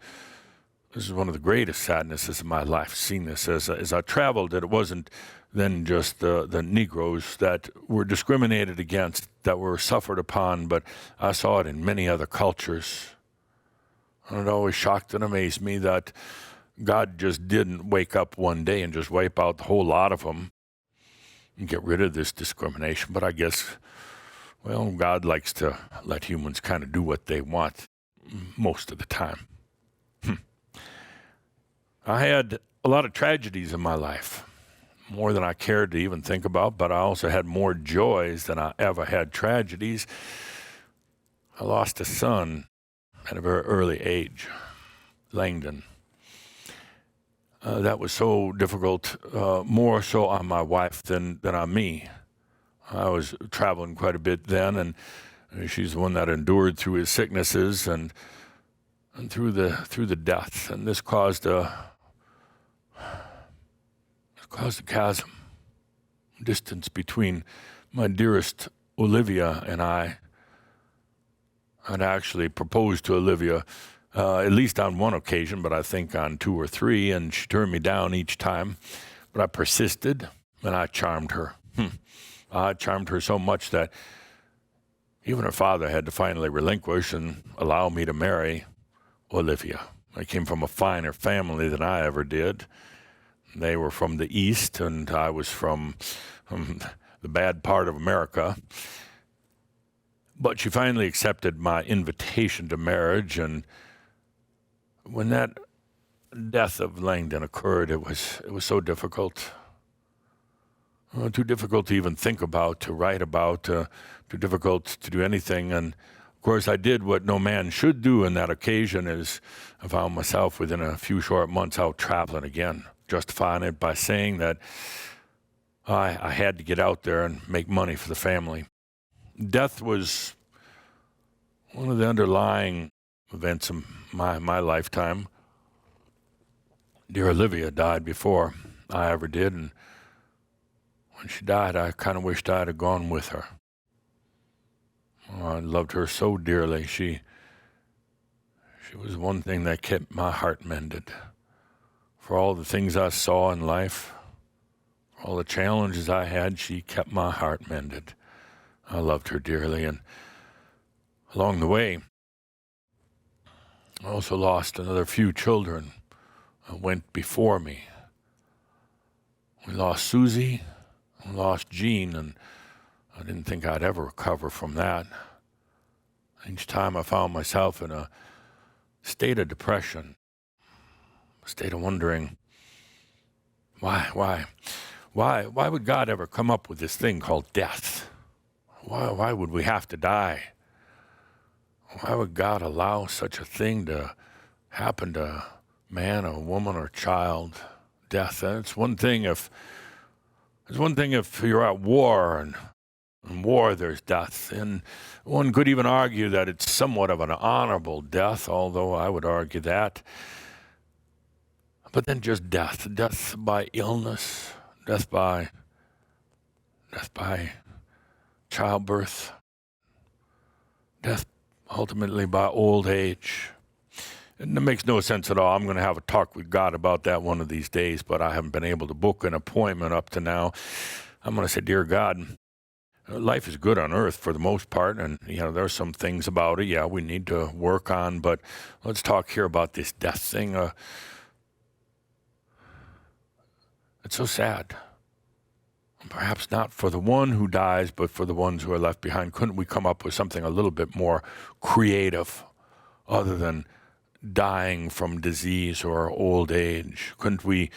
This is one of the greatest sadnesses of my life, seeing this as I traveled, that it wasn't then just the Negroes that were discriminated against, that were suffered upon, but I saw it in many other cultures. And it always shocked and amazed me that God just didn't wake up one day and just wipe out the whole lot of them and get rid of this discrimination. But I guess, well, God likes to let humans kind of do what they want most of the time. I had a lot of tragedies in my life, more than I cared to even think about, but I also had more joys than I ever had tragedies. I lost a son at a very early age, Langdon. That was so difficult, more so on my wife than on me. I was traveling quite a bit then, and she's the one that endured through his sicknesses and through the death, and this caused a chasm, distance between my dearest Olivia and I. I'd actually proposed to Olivia at least on one occasion, but I think on two or three, and she turned me down each time. But I persisted, and I charmed her. I charmed her so much that even her father had to finally relinquish and allow me to marry Olivia. I came from a finer family than I ever did. They were from the East, and I was from the bad part of America. But she finally accepted my invitation to marriage, and when that death of Langdon occurred, it was so difficult. Too difficult to even think about, to write about, too difficult to do anything. And of course, I did what no man should do in that occasion. Is I found myself within a few short months out traveling again, justifying it by saying that I had to get out there and make money for the family. Death was one of the underlying events in my lifetime. Dear Olivia died before I ever did, and when she died, I kind of wished I'd have gone with her. Oh, I loved her so dearly. She was one thing that kept my heart mended. For all the things I saw in life, for all the challenges I had, she kept my heart mended. I loved her dearly, and along the way, I also lost another few children that went before me. We lost Susie, we lost Jean, and I didn't think I'd ever recover from that. Each time I found myself in a state of depression, a state of wondering, why would God ever come up with this thing called death? Why would we have to die? Why would God allow such a thing to happen to a man, a woman, or child? Death. And it's one thing if you're at war, and in war there's death. And one could even argue that it's somewhat of an honorable death, although I would argue that. But then just death. Death by illness, death by childbirth, death ultimately by old age. And it makes no sense at all. I'm going to have a talk with God about that one of these days, but I haven't been able to book an appointment up to now. I'm going to say, dear God, life is good on earth for the most part, and there's some things about it, we need to work on, but let's talk here about this death thing. It's so sad. Perhaps not for the one who dies, but for the ones who are left behind. Couldn't we come up with something a little bit more creative other than dying from disease or old age? Couldn't we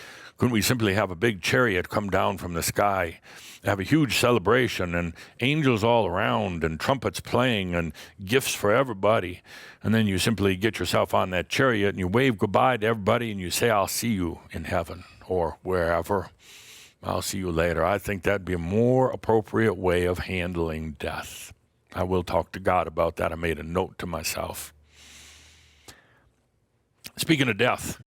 simply have a big chariot come down from the sky, have a huge celebration and angels all around and trumpets playing and gifts for everybody, and then you simply get yourself on that chariot and you wave goodbye to everybody and you say, I'll see you in heaven or wherever. I'll see you later. I think that'd be a more appropriate way of handling death. I will talk to God about that. I made a note to myself. Speaking of death,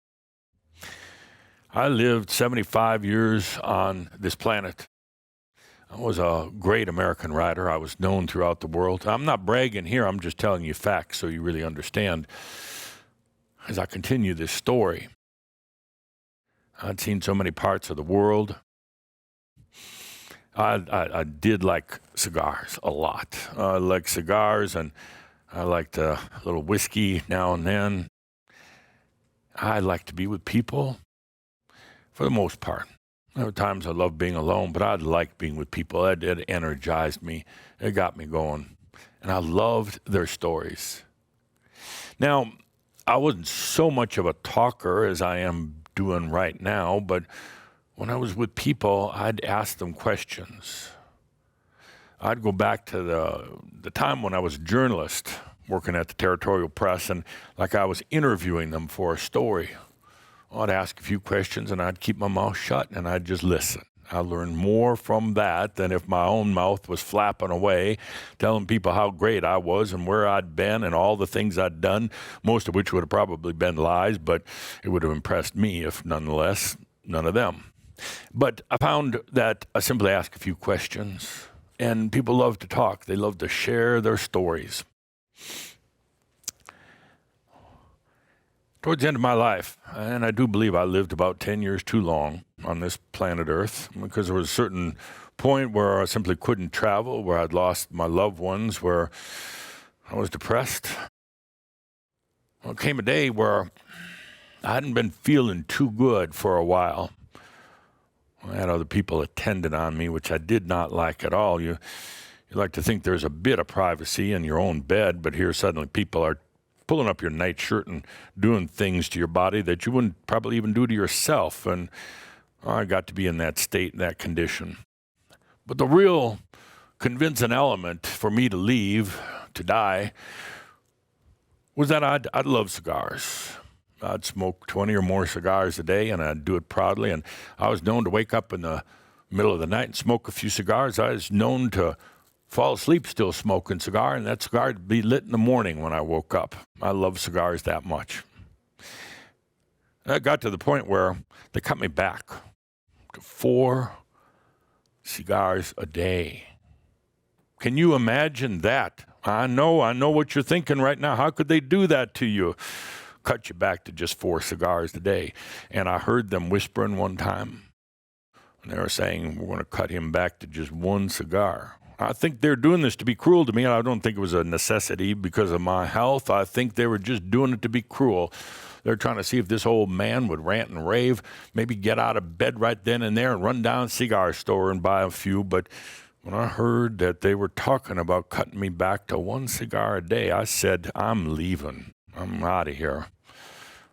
I lived 75 years on this planet. I was a great American writer. I was known throughout the world. I'm not bragging here. I'm just telling you facts so you really understand. as I continue this story. I'd seen so many parts of the world. I did like cigars a lot. I like cigars, and I liked a little whiskey now and then. I like to be with people for the most part. There were times I loved being alone, but I liked being with people. It energized me. It got me going. And I loved their stories. Now, I wasn't so much of a talker as I am doing right now, but when I was with people, I'd ask them questions. I'd go back to the time when I was a journalist working at the Territorial Press, and like I was interviewing them for a story. I'd ask a few questions, and I'd keep my mouth shut, and I'd just listen. I learned more from that than if my own mouth was flapping away, telling people how great I was and where I'd been and all the things I'd done, most of which would have probably been lies, but it would have impressed me if nonetheless, none of them. But I found that I simply ask a few questions, and people love to talk. They love to share their stories. Towards the end of my life, and I do believe I lived about 10 years too long on this planet Earth, because there was a certain point where I simply couldn't travel, where I'd lost my loved ones, where I was depressed. Well, it came a day where I hadn't been feeling too good for a while. I had other people attending on me, which I did not like at all. You like to think there's a bit of privacy in your own bed, but here suddenly people are pulling up your nightshirt and doing things to your body that you wouldn't probably even do to yourself. And I got to be in that state, that condition. But the real convincing element for me to leave, to die, was that I'd love cigars. I'd smoke 20 or more cigars a day, and I'd do it proudly. And I was known to wake up in the middle of the night and smoke a few cigars. I was known to fall asleep still smoking cigar, and that cigar would be lit in the morning when I woke up. I love cigars that much. And I got to the point where they cut me back to 4 cigars a day. Can you imagine that? I know what you're thinking right now. How could they do that to you? Cut you back to just 4 cigars a day. And I heard them whispering one time, and they were saying, we're going to cut him back to just 1 cigar. I think they're doing this to be cruel to me, and I don't think it was a necessity because of my health. I think they were just doing it to be cruel. They're trying to see if this old man would rant and rave, maybe get out of bed right then and there and run down to the cigar store and buy a few. But when I heard that they were talking about cutting me back to 1 cigar a day, I said, I'm leaving. I'm out of here.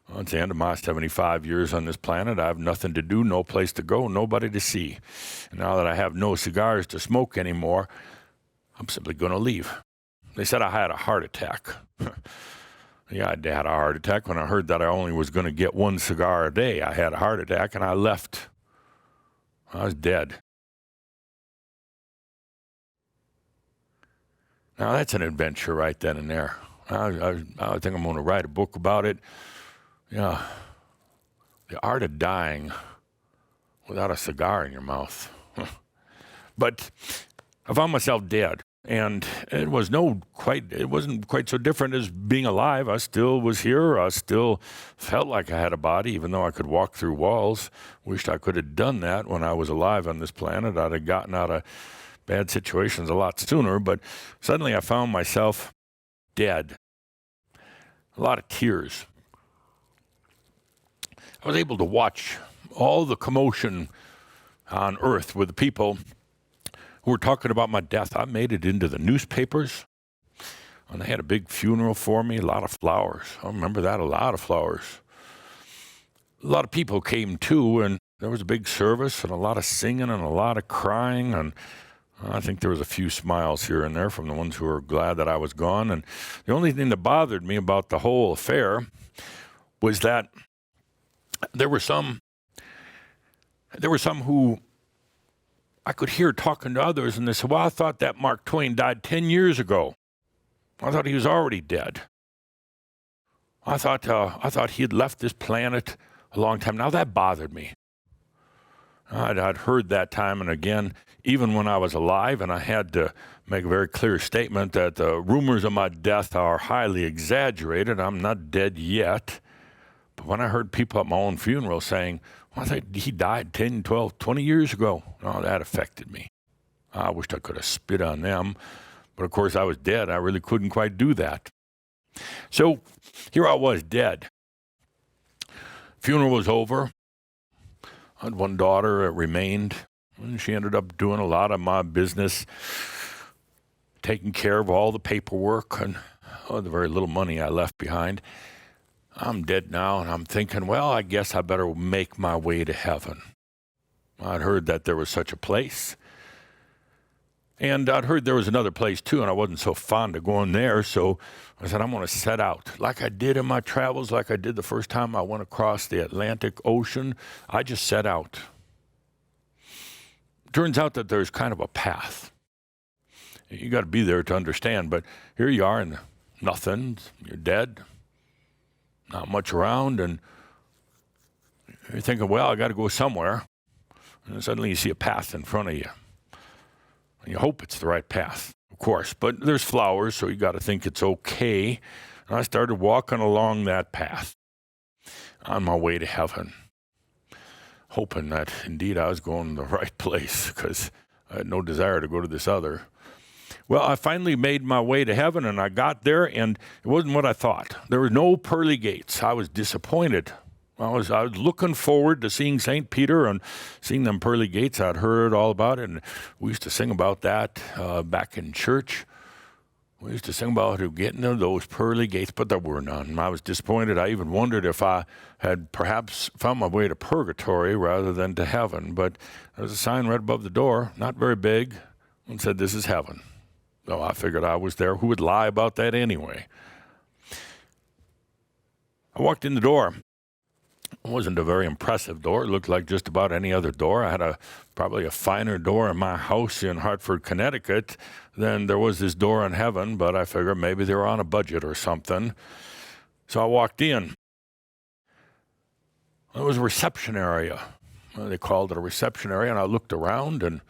Well, it's the end of my 75 years on this planet. I have nothing to do, no place to go, nobody to see. And now that I have no cigars to smoke anymore, I'm simply going to leave. They said I had a heart attack. Yeah, I had a heart attack when I heard that I only was going to get 1 cigar a day. I had a heart attack and I left. I was dead. Now that's an adventure right then and there. I think I'm going to write a book about it. Yeah, the art of dying without a cigar in your mouth. But I found myself dead, and it wasn't quite so different as being alive. I still was here. I still felt like I had a body, even though I could walk through walls. Wished I could have done that when I was alive on this planet. I'd have gotten out of bad situations a lot sooner, but suddenly I found myself dead. A lot of tears. I was able to watch all the commotion on Earth with the people who were talking about my death. I made it into the newspapers, and they had a big funeral for me, a lot of flowers. I remember that, a lot of flowers. A lot of people came too, and there was a big service and a lot of singing and a lot of crying, and I think there was a few smiles here and there from the ones who were glad that I was gone. And the only thing that bothered me about the whole affair was that there were some who I could hear talking to others, and they said, well, I thought that Mark Twain died 10 years ago. I thought he was already dead. I thought he had left this planet a long time. Now that bothered me. I'd heard that time and again, even when I was alive, and I had to make a very clear statement that the rumors of my death are highly exaggerated. I'm not dead yet. when I heard people at my own funeral saying, well, I thought he died 10, 12, 20 years ago. Oh, that affected me. I wished I could have spit on them. But of course, I was dead. I really couldn't quite do that. So here I was, dead. Funeral was over. I had one daughter that remained. And she ended up doing a lot of my business, taking care of all the paperwork and the very little money I left behind. I'm dead now, and I'm thinking, well, I guess I better make my way to heaven. I'd heard that there was such a place. And I'd heard there was another place, too, and I wasn't so fond of going there, so I said, I'm going to set out. Like I did in my travels, like I did the first time I went across the Atlantic Ocean, I just set out. Turns out that there's kind of a path. You got to be there to understand, but here you are in nothing, you're dead. Not much around, and you're thinking, well, I got to go somewhere. And suddenly you see a path in front of you. And you hope it's the right path, of course, but there's flowers, so you got to think it's okay. And I started walking along that path on my way to heaven, hoping that indeed I was going to the right place, because I had no desire to go to this other. Well, I finally made my way to heaven, and I got there, and it wasn't what I thought. There were no pearly gates. I was disappointed. I was looking forward to seeing St. Peter and seeing them pearly gates. I'd heard all about it, and we used to sing about that back in church. We used to sing about getting to those pearly gates, but there were none. I was disappointed. I even wondered if I had perhaps found my way to purgatory rather than to heaven. But there was a sign right above the door, not very big, and said, "This is heaven." So I figured I was there. Who would lie about that anyway? I walked in the door. It wasn't a very impressive door. It looked like just about any other door. I had probably a finer door in my house in Hartford, Connecticut than there was this door in heaven, but I figured maybe they were on a budget or something. So I walked in. It was a reception area. They called it a reception area, and I looked around, and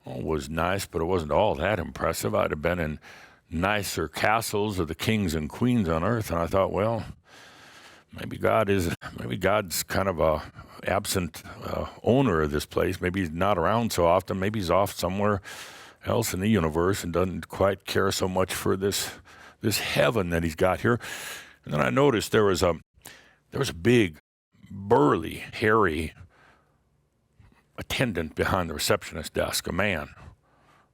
it was nice, but it wasn't all that impressive. I'd have been in nicer castles of the kings and queens on earth, and I thought, well, maybe God's kind of a absent owner of this place. Maybe he's not around so often. Maybe he's off somewhere else in the universe and doesn't quite care so much for this heaven that he's got here. And then I noticed there was a big, burly, hairy attendant behind the receptionist desk, a man.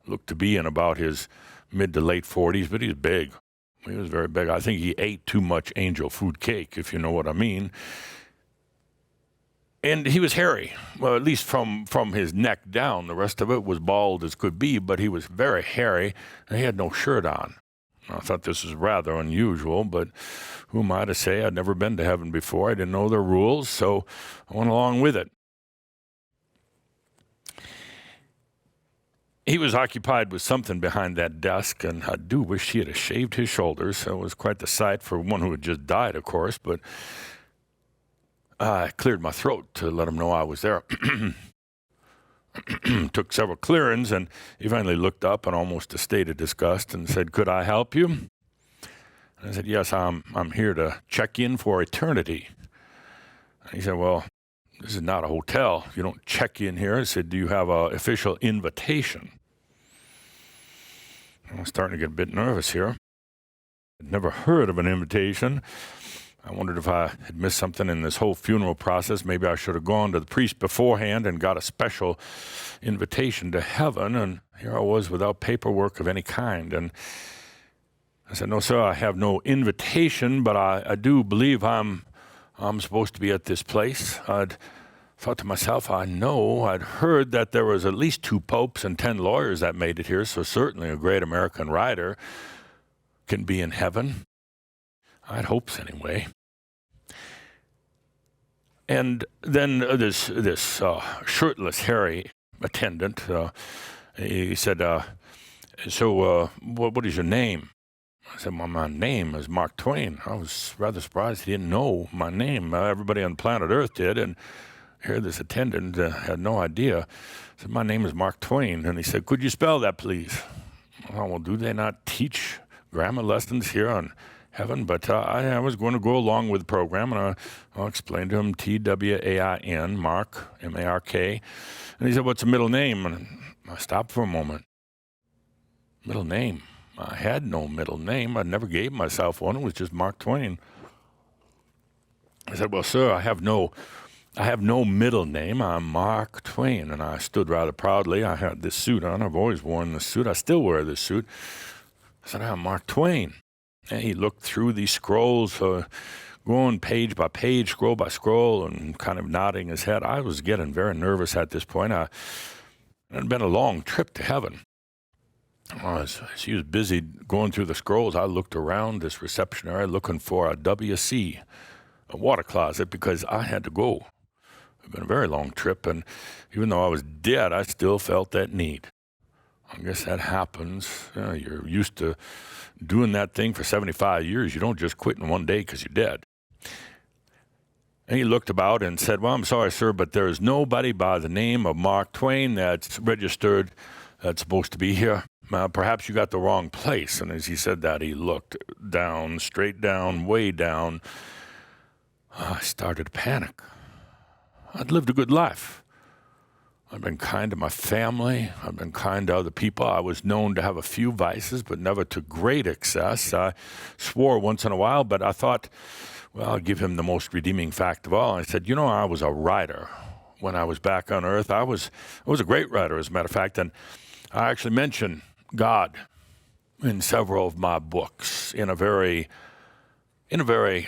Looked to be in about his mid to late 40s, but he's big. He was very big. I think he ate too much angel food cake, if you know what I mean. And he was hairy, well, at least from his neck down. The rest of it was bald as could be, but he was very hairy, and he had no shirt on. I thought this was rather unusual, but who am I to say? I'd never been to heaven before. I didn't know their rules, so I went along with it. He was occupied with something behind that desk, and I do wish he had shaved his shoulders. It was quite the sight for one who had just died, of course, but I cleared my throat to let him know I was there. Took several clearings, and he finally looked up in almost a state of disgust and said, "Could I help you?" And I said, "Yes, I'm here to check in for eternity." And he said, "Well, this is not a hotel. You don't check in here." I said, "Do you have an official invitation?" I'm starting to get a bit nervous here. I'd never heard of an invitation. I wondered if I had missed something in this whole funeral process. Maybe I should have gone to the priest beforehand and got a special invitation to heaven. And here I was without paperwork of any kind. And I said, "No, sir, I have no invitation, but I do believe I'm supposed to be at this place." I'd thought to myself, I'd heard that there was at least 2 popes and 10 lawyers that made it here, so certainly a great American writer can be in heaven. I had hopes anyway. And then this shirtless, hairy attendant, he said, "So what is your name?" I said, "Well, my name is Mark Twain." I was rather surprised he didn't know my name. Everybody on planet Earth did, and here this attendant had no idea. I said, "My name is Mark Twain." And he said, "Could you spell that, please?" Oh, well, do they not teach grammar lessons here on heaven, but I was going to go along with the program, and I'll explain to him Twain, Mark, M-A-R-K. And he said, what's a middle name? And I stopped for a moment. Middle name? I had no middle name. I never gave myself one. It was just Mark Twain. I said, well, sir, I have no middle name. I'm Mark Twain. And I stood rather proudly. I had this suit on. I've always worn this suit. I still wear this suit. I said, I'm Mark Twain. And he looked through these scrolls, going page by page, scroll by scroll, and kind of nodding his head. I was getting very nervous at this point. It had been a long trip to heaven. As he was busy going through the scrolls, I looked around this reception area looking for a WC, a water closet, because I had to go. It had been a very long trip, and even though I was dead, I still felt that need. I guess that happens. You're used to doing that thing for 75 years. You don't just quit in one day because you're dead. And he looked about and said, well, I'm sorry, sir, but there is nobody by the name of Mark Twain that's registered that's supposed to be here. Perhaps you got the wrong place. And as he said that, he looked down, straight down, way down. I started to panic. I'd lived a good life. I've been kind to my family. I've been kind to other people. I was known to have a few vices, but never to great excess. I swore once in a while, but I thought, well, I'll give him the most redeeming fact of all. I said, I was a writer when I was back on Earth. I was a great writer, as a matter of fact, and I actually mentioned God in several of my books in a very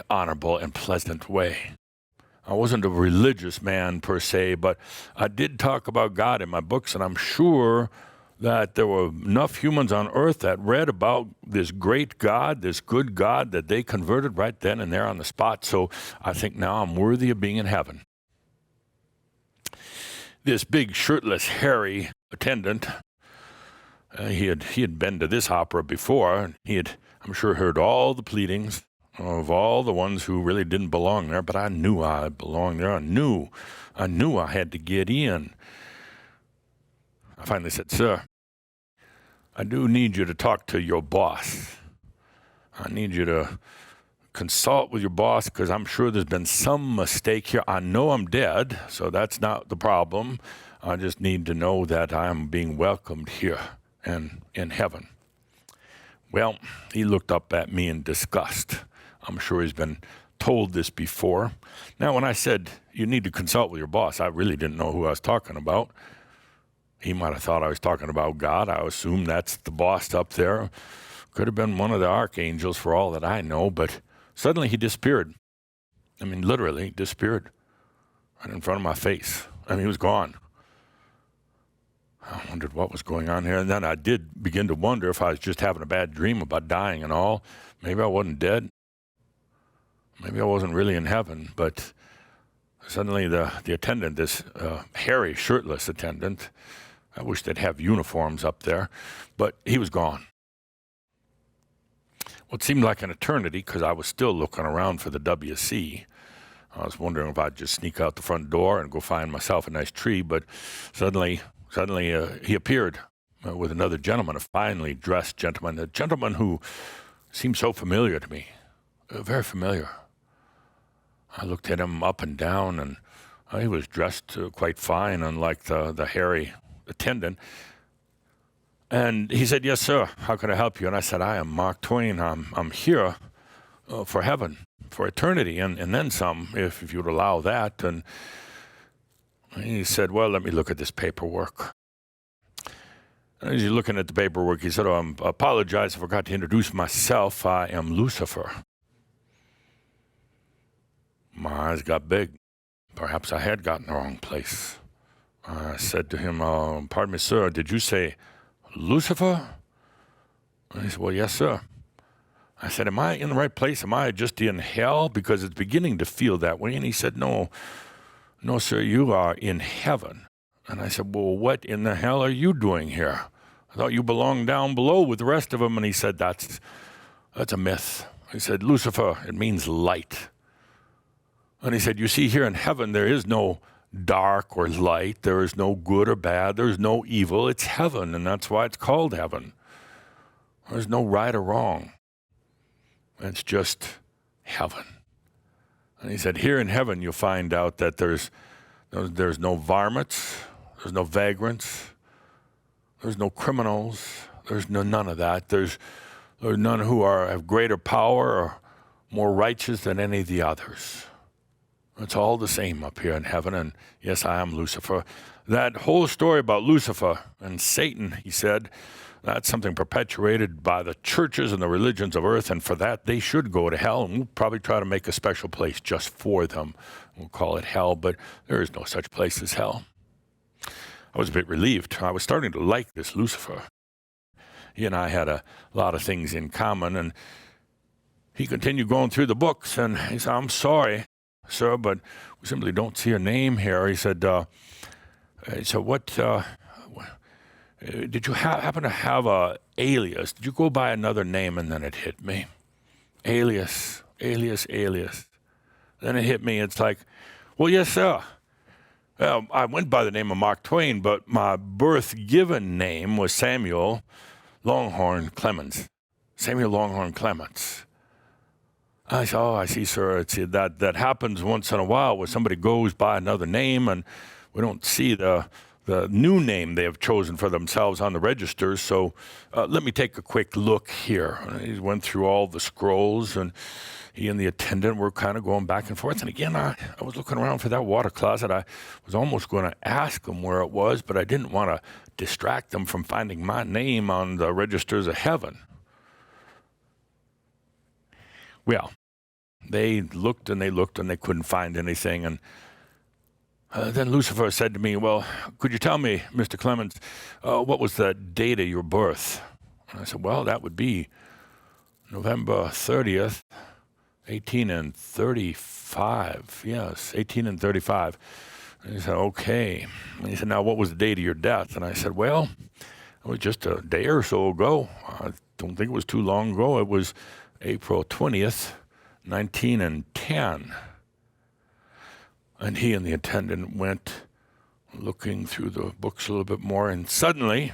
honorable and pleasant way. I wasn't a religious man per se, but I did talk about God in my books, and I'm sure that there were enough humans on earth that read about this great God, this good God, that they converted right then and there on the spot. So I think now I'm worthy of being in heaven. This big, shirtless, hairy attendant, he had been to this opera before, and he had, I'm sure, heard all the pleadings of all the ones who really didn't belong there, but I knew I belonged there. I knew I had to get in. I finally said, sir, I do need you to talk to your boss. I need you to consult with your boss because I'm sure there's been some mistake here. I know I'm dead, so that's not the problem. I just need to know that I'm being welcomed here and in heaven. Well, he looked up at me in disgust. I'm sure he's been told this before. Now, when I said, you need to consult with your boss, I really didn't know who I was talking about. He might have thought I was talking about God. I assume that's the boss up there. Could have been one of the archangels for all that I know, but suddenly he disappeared. I mean, literally disappeared right in front of my face. I mean, he was gone. I wondered what was going on here. And then I did begin to wonder if I was just having a bad dream about dying and all. Maybe I wasn't dead. Maybe I wasn't really in heaven. But suddenly the attendant, this hairy, shirtless attendant, I wish they'd have uniforms up there, but he was gone. Well, it seemed like an eternity because I was still looking around for the WC. I was wondering if I'd just sneak out the front door and go find myself a nice tree, but suddenly he appeared with another gentleman, a finely dressed gentleman, a gentleman who seemed so familiar to me, very familiar. I looked at him up and down, and he was dressed quite fine, unlike the hairy attendant. And he said, yes, sir, how can I help you? And I said, I am Mark Twain. I'm here for heaven, for eternity, and then some, if you'd allow that. And he said, well, let me look at this paperwork. And as he's looking at the paperwork, he said, I apologize, I forgot to introduce myself. I am Lucifer. My eyes got big. Perhaps I had gotten the wrong place. I said to him, pardon me, sir, did you say Lucifer? And he said, well, yes, sir. I said, am I in the right place? Am I just in hell? Because it's beginning to feel that way. And he said, no, sir, you are in heaven. And I said, well, what in the hell are you doing here? I thought you belonged down below with the rest of them. And he said, that's a myth. He said, Lucifer, it means light. And he said, you see, here in heaven, there is no dark or light. There is no good or bad. There's no evil. It's heaven, and that's why it's called heaven. There's no right or wrong. It's just heaven. And he said, here in heaven, you'll find out that there's no varmints, there's no vagrants, there's no criminals, there's none of that. There's none who have greater power or more righteous than any of the others. It's all the same up here in heaven, and yes, I am Lucifer. That whole story about Lucifer and Satan, he said, that's something perpetuated by the churches and the religions of earth, and for that, they should go to hell, and we'll probably try to make a special place just for them. We'll call it hell, but there is no such place as hell. I was a bit relieved. I was starting to like this Lucifer. He and I had a lot of things in common, and he continued going through the books, and he said, I'm sorry, sir, but we simply don't see a name here. He said, what, did you happen to have a alias? Did you go by another name? And then it hit me. Alias. Then it hit me. It's like, well, yes, sir. Well, I went by the name of Mark Twain, but my birth-given name was Samuel Longhorn Clemens. Samuel Longhorn Clemens. I said, oh, I see, sir. That happens once in a while where somebody goes by another name and we don't see the new name they have chosen for themselves on the registers. So let me take a quick look here. He went through all the scrolls, and he and the attendant were kind of going back and forth. And again, I was looking around for that water closet. I was almost going to ask them where it was, but I didn't want to distract them from finding my name on the registers of heaven. Well, they looked and they couldn't find anything. And then Lucifer said to me, well, could you tell me, Mr. Clemens, what was the date of your birth? And I said, well, that would be November 30th, 1835. Yes, 1835. And he said, okay. And he said, now, what was the date of your death? And I said, well, it was just a day or so ago. I don't think it was too long ago. It was April 20th, 1910. And he and the attendant went looking through the books a little bit more, and suddenly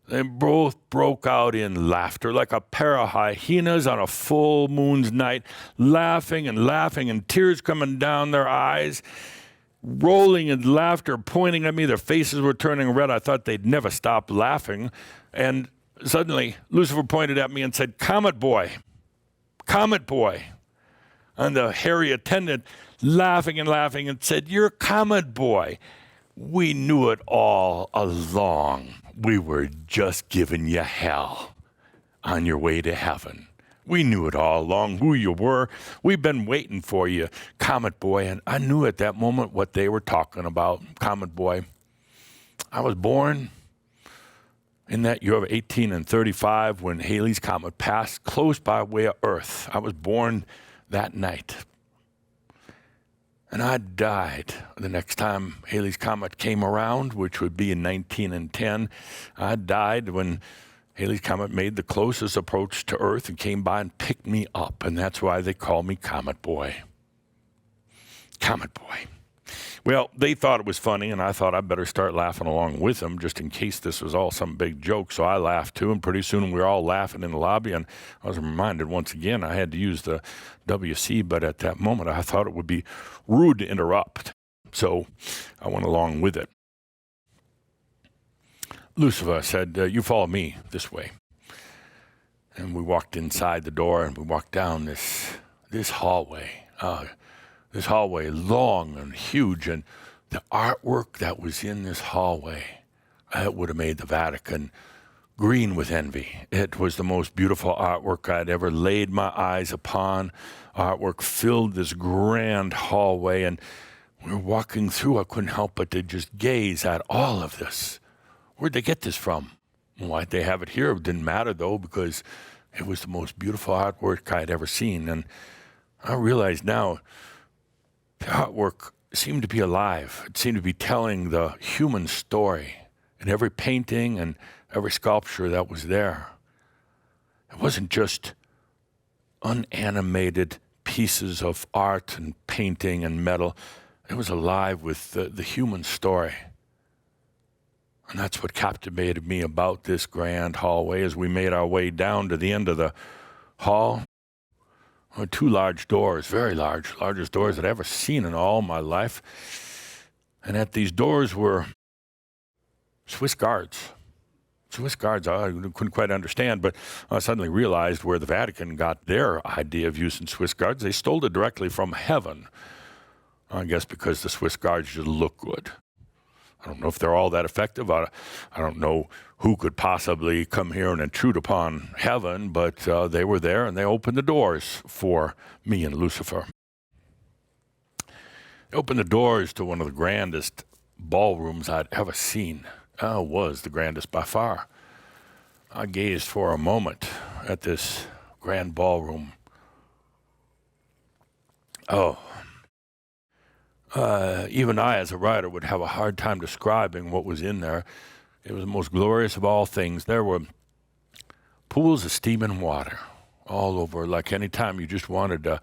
they both broke out in laughter like a pair of hyenas on a full moon's night, laughing and tears coming down their eyes, rolling in laughter, pointing at me. Their faces were turning red. I thought they'd never stop laughing. And suddenly Lucifer pointed at me and said, Comet Boy. And the hairy attendant laughing and said, you're Comet Boy. We knew it all along. We were just giving you hell on your way to heaven. We knew it all along, who you were. We've been waiting for you, Comet Boy. And I knew at that moment what they were talking about, Comet Boy. I was born in that year of 1835 when Halley's Comet passed close by way of Earth. I was born that night. And I died the next time Halley's Comet came around, which would be in 1910. I died when Halley's Comet made the closest approach to Earth and came by and picked me up. And that's why they call me Comet Boy. Comet Boy. Well, they thought it was funny, and I thought I'd better start laughing along with them just in case this was all some big joke. So I laughed too, and pretty soon we were all laughing in the lobby. And I was reminded once again I had to use the WC, but at that moment I thought it would be rude to interrupt. So I went along with it. Lucifer said, you follow me this way. And we walked inside the door, and we walked down this hallway. This hallway, long and huge, and the artwork that was in this hallway, it would have made the Vatican green with envy. It was the most beautiful artwork I'd ever laid my eyes upon. Artwork filled this grand hallway, and we were walking through. I couldn't help but to just gaze at all of this. Where'd they get this from? Why'd they have it here? It didn't matter, though, because it was the most beautiful artwork I'd ever seen. And I realize now, the artwork seemed to be alive. It seemed to be telling the human story in every painting and every sculpture that was there. It wasn't just unanimated pieces of art and painting and metal. It was alive with the human story. And that's what captivated me about this grand hallway as we made our way down to the end of the hall. Two large doors, very large, largest doors I'd ever seen in all my life. And at these doors were Swiss guards. Swiss guards, I couldn't quite understand, but I suddenly realized where the Vatican got their idea of using Swiss guards. They stole it directly from heaven. I guess because the Swiss guards just look good. I don't know if they're all that effective. I don't know who could possibly come here and intrude upon heaven, but they were there and they opened the doors for me and Lucifer. They opened the doors to one of the grandest ballrooms I'd ever seen. Was the grandest by far. I gazed for a moment at this grand ballroom. Even I, as a writer, would have a hard time describing what was in there. It was the most glorious of all things. There were pools of steaming water all over. Like any time you just wanted to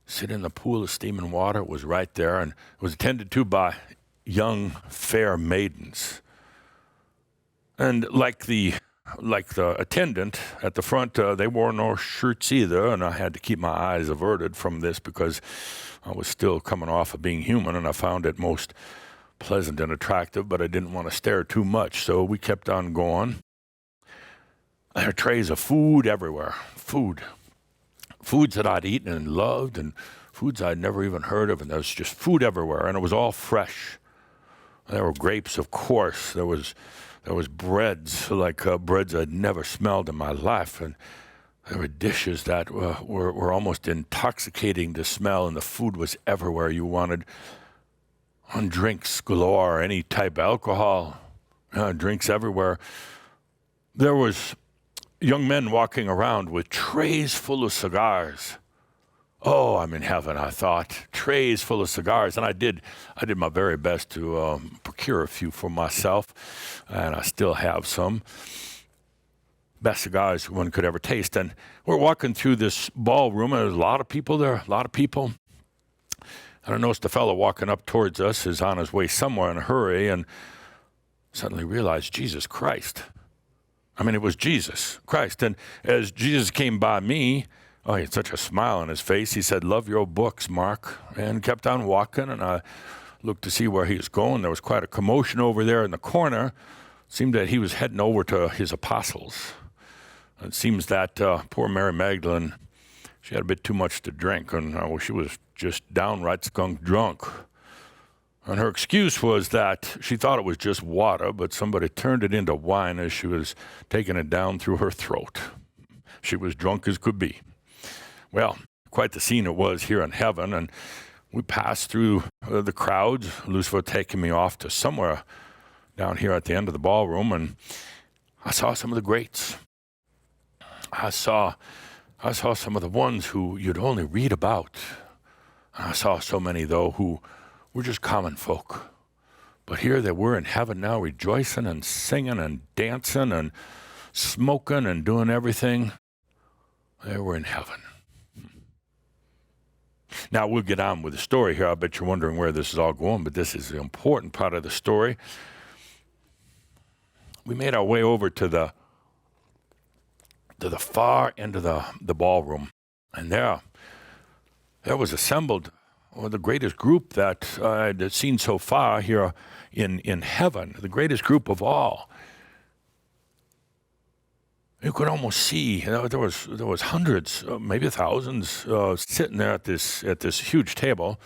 sit in the pool of steaming water, it was right there. And it was attended to by young, fair maidens. And like the attendant at the front, they wore no shirts either, and I had to keep my eyes averted from this because I was still coming off of being human, and I found it most pleasant and attractive, but I didn't want to stare too much, so we kept on going. There were trays of food everywhere. Foods that I'd eaten and loved, and foods I'd never even heard of, and there was just food everywhere, and it was all fresh. There were grapes, of course. There was breads, like breads I'd never smelled in my life, and there were dishes that were almost intoxicating to smell, and the food was everywhere. You wanted on drinks galore, any type of alcohol, drinks everywhere. There was young men walking around with trays full of cigars. Oh, I'm in heaven, I thought. Trays full of cigars. And I did my very best to procure a few for myself, and I still have some. Best cigars one could ever taste. And we're walking through this ballroom, and there's a lot of people there, a lot of people. And I noticed the fellow walking up towards us is on his way somewhere in a hurry, and suddenly realized, Jesus Christ. I mean, it was Jesus Christ. And as Jesus came by me, he had such a smile on his face. He said, "Love your books, Mark," and kept on walking, and I looked to see where he was going. There was quite a commotion over there in the corner. It seemed that he was heading over to his apostles. It seems that poor Mary Magdalene, she had a bit too much to drink, and she was just downright skunk drunk. And her excuse was that she thought it was just water, but somebody turned it into wine as she was taking it down through her throat. She was drunk as could be. Well, quite the scene it was here in heaven, and we passed through the crowds, Lucifer taking me off to somewhere down here at the end of the ballroom, and I saw some of the greats. I saw some of the ones who you'd only read about. I saw so many, though, who were just common folk. But here they were in heaven now, rejoicing and singing and dancing and smoking and doing everything. They were in heaven. Now, we'll get on with the story here. I bet you're wondering where this is all going, but this is the important part of the story. We made our way over to the far end of the ballroom, and there was assembled the greatest group that I'd seen so far here in heaven, the greatest group of all. You could almost see there was hundreds, maybe thousands, sitting there at this huge table.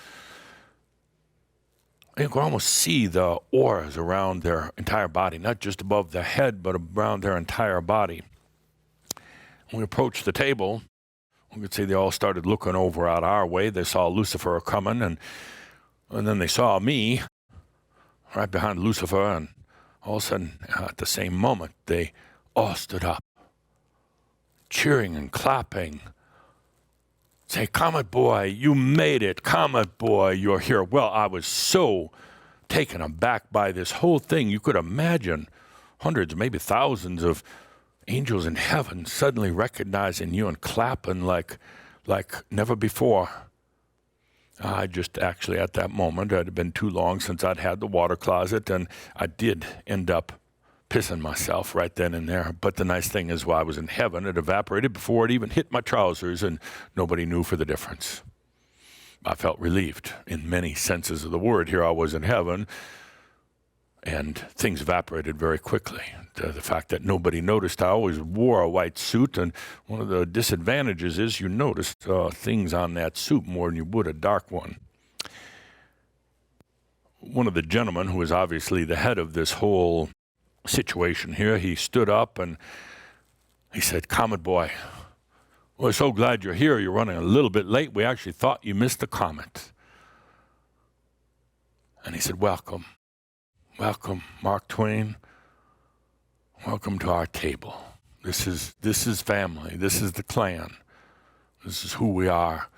You could almost see the auras around their entire body, not just above the head, but around their entire body. When we approached the table, we could see they all started looking over out our way. They saw Lucifer coming, and then they saw me right behind Lucifer, and all of a sudden, at the same moment, they all stood up, cheering and clapping. Say, "Comet Boy, you made it. Comet Boy, you're here." Well, I was so taken aback by this whole thing. You could imagine hundreds, maybe thousands of angels in heaven suddenly recognizing you and clapping like never before. I just actually at that moment, it had been too long since I'd had the water closet, and I did end up pissing myself right then and there. But the nice thing is, while I was in heaven, it evaporated before it even hit my trousers, and nobody knew for the difference. I felt relieved in many senses of the word. Here I was in heaven, and things evaporated very quickly. The fact that nobody noticed, I always wore a white suit, and one of the disadvantages is you noticed things on that suit more than you would a dark one. One of the gentlemen, who was obviously the head of this whole situation here, he stood up and he said, "Comet boy, we're so glad you're here. You're running a little bit late. We actually thought you missed the comet." And he said, "Welcome. Welcome, Mark Twain. Welcome to our table. This is family. This is the clan. This is who we are."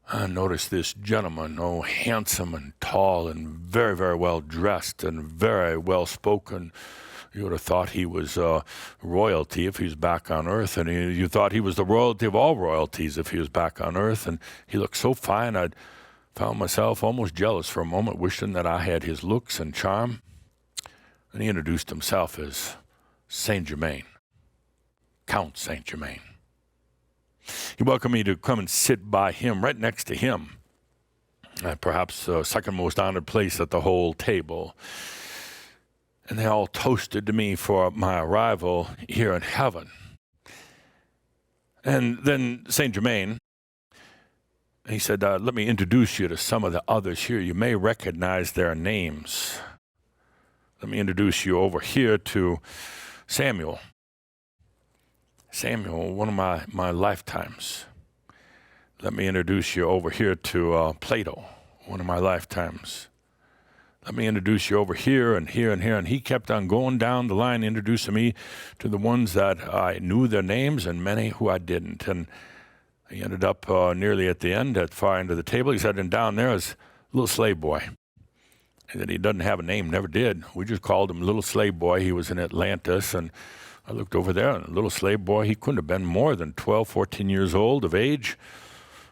I noticed this gentleman, handsome and tall and very, very well dressed and very well spoken. You would have thought he was royalty if he was back on Earth, and you thought he was the royalty of all royalties if he was back on Earth. And he looked so fine, I found myself almost jealous for a moment, wishing that I had his looks and charm. And he introduced himself as Saint Germain, Count Saint Germain. He welcomed me to come and sit by him, right next to him, perhaps the second most honored place at the whole table. And they all toasted to me for my arrival here in heaven. And then Saint Germain, he said, "Let me introduce you to some of the others here. You may recognize their names. Let me introduce you over here to Samuel. Samuel, one of my lifetimes. Let me introduce you over here to Plato, one of my lifetimes. Let me introduce you over here and here and here." And he kept on going down the line, introducing me to the ones that I knew their names and many who I didn't. And he ended up nearly at the end, at the far end of the table. He said, "And down there is a little slave boy." He said he doesn't have a name, never did. We just called him Little Slave Boy. He was in Atlantis, and I looked over there, and a little slave boy, he couldn't have been more than 12, 14 years old of age.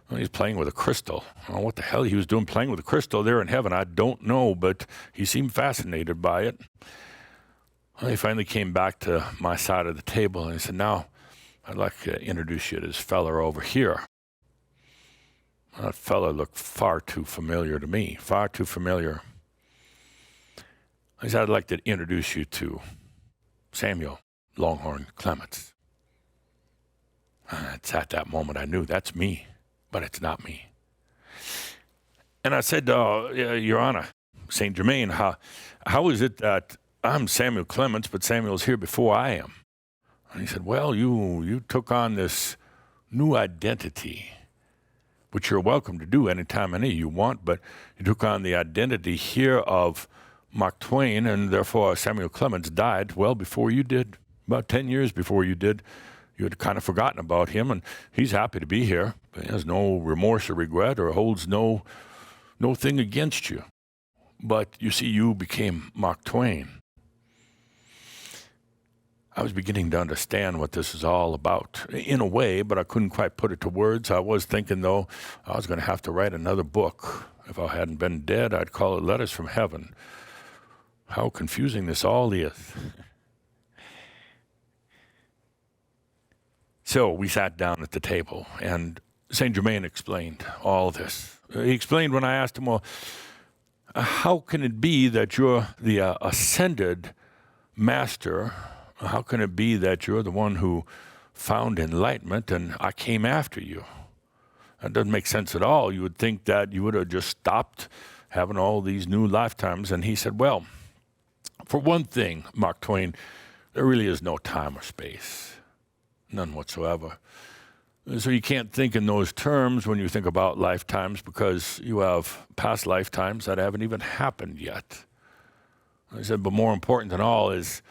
Well, he's playing with a crystal. I don't know what the hell he was doing playing with a crystal there in heaven. I don't know, but he seemed fascinated by it. Well, he finally came back to my side of the table, and he said, "Now, I'd like to introduce you to this fella over here." That fella looked far too familiar to me, far too familiar. He said, "I'd like to introduce you to Samuel Longhorn Clemens." It's at that moment I knew that's me, but it's not me. And I said, "Your Honor, Saint Germain, how is it that I'm Samuel Clemens, but Samuel's here before I am?" And he said, "Well, you took on this new identity, which you're welcome to do anytime, any you want, but you took on the identity here of Mark Twain, and therefore Samuel Clemens died well before you did. About 10 years before you did. You had kind of forgotten about him, and he's happy to be here. He has no remorse or regret or holds no thing against you. But you see, you became Mark Twain." I was beginning to understand what this is all about in a way, but I couldn't quite put it to words. I was thinking, though, I was going to have to write another book. If I hadn't been dead, I'd call it Letters from Heaven. How confusing this all is. So we sat down at the table, and Saint Germain explained all this. He explained when I asked him, "Well, how can it be that you're the ascended master? How can it be that you're the one who found enlightenment and I came after you? That doesn't make sense at all. You would think that you would have just stopped having all these new lifetimes." And he said, "Well, for one thing, Mark Twain, there really is no time or space. None whatsoever. So you can't think in those terms when you think about lifetimes, because you have past lifetimes that haven't even happened yet." I said, "But more important than all is,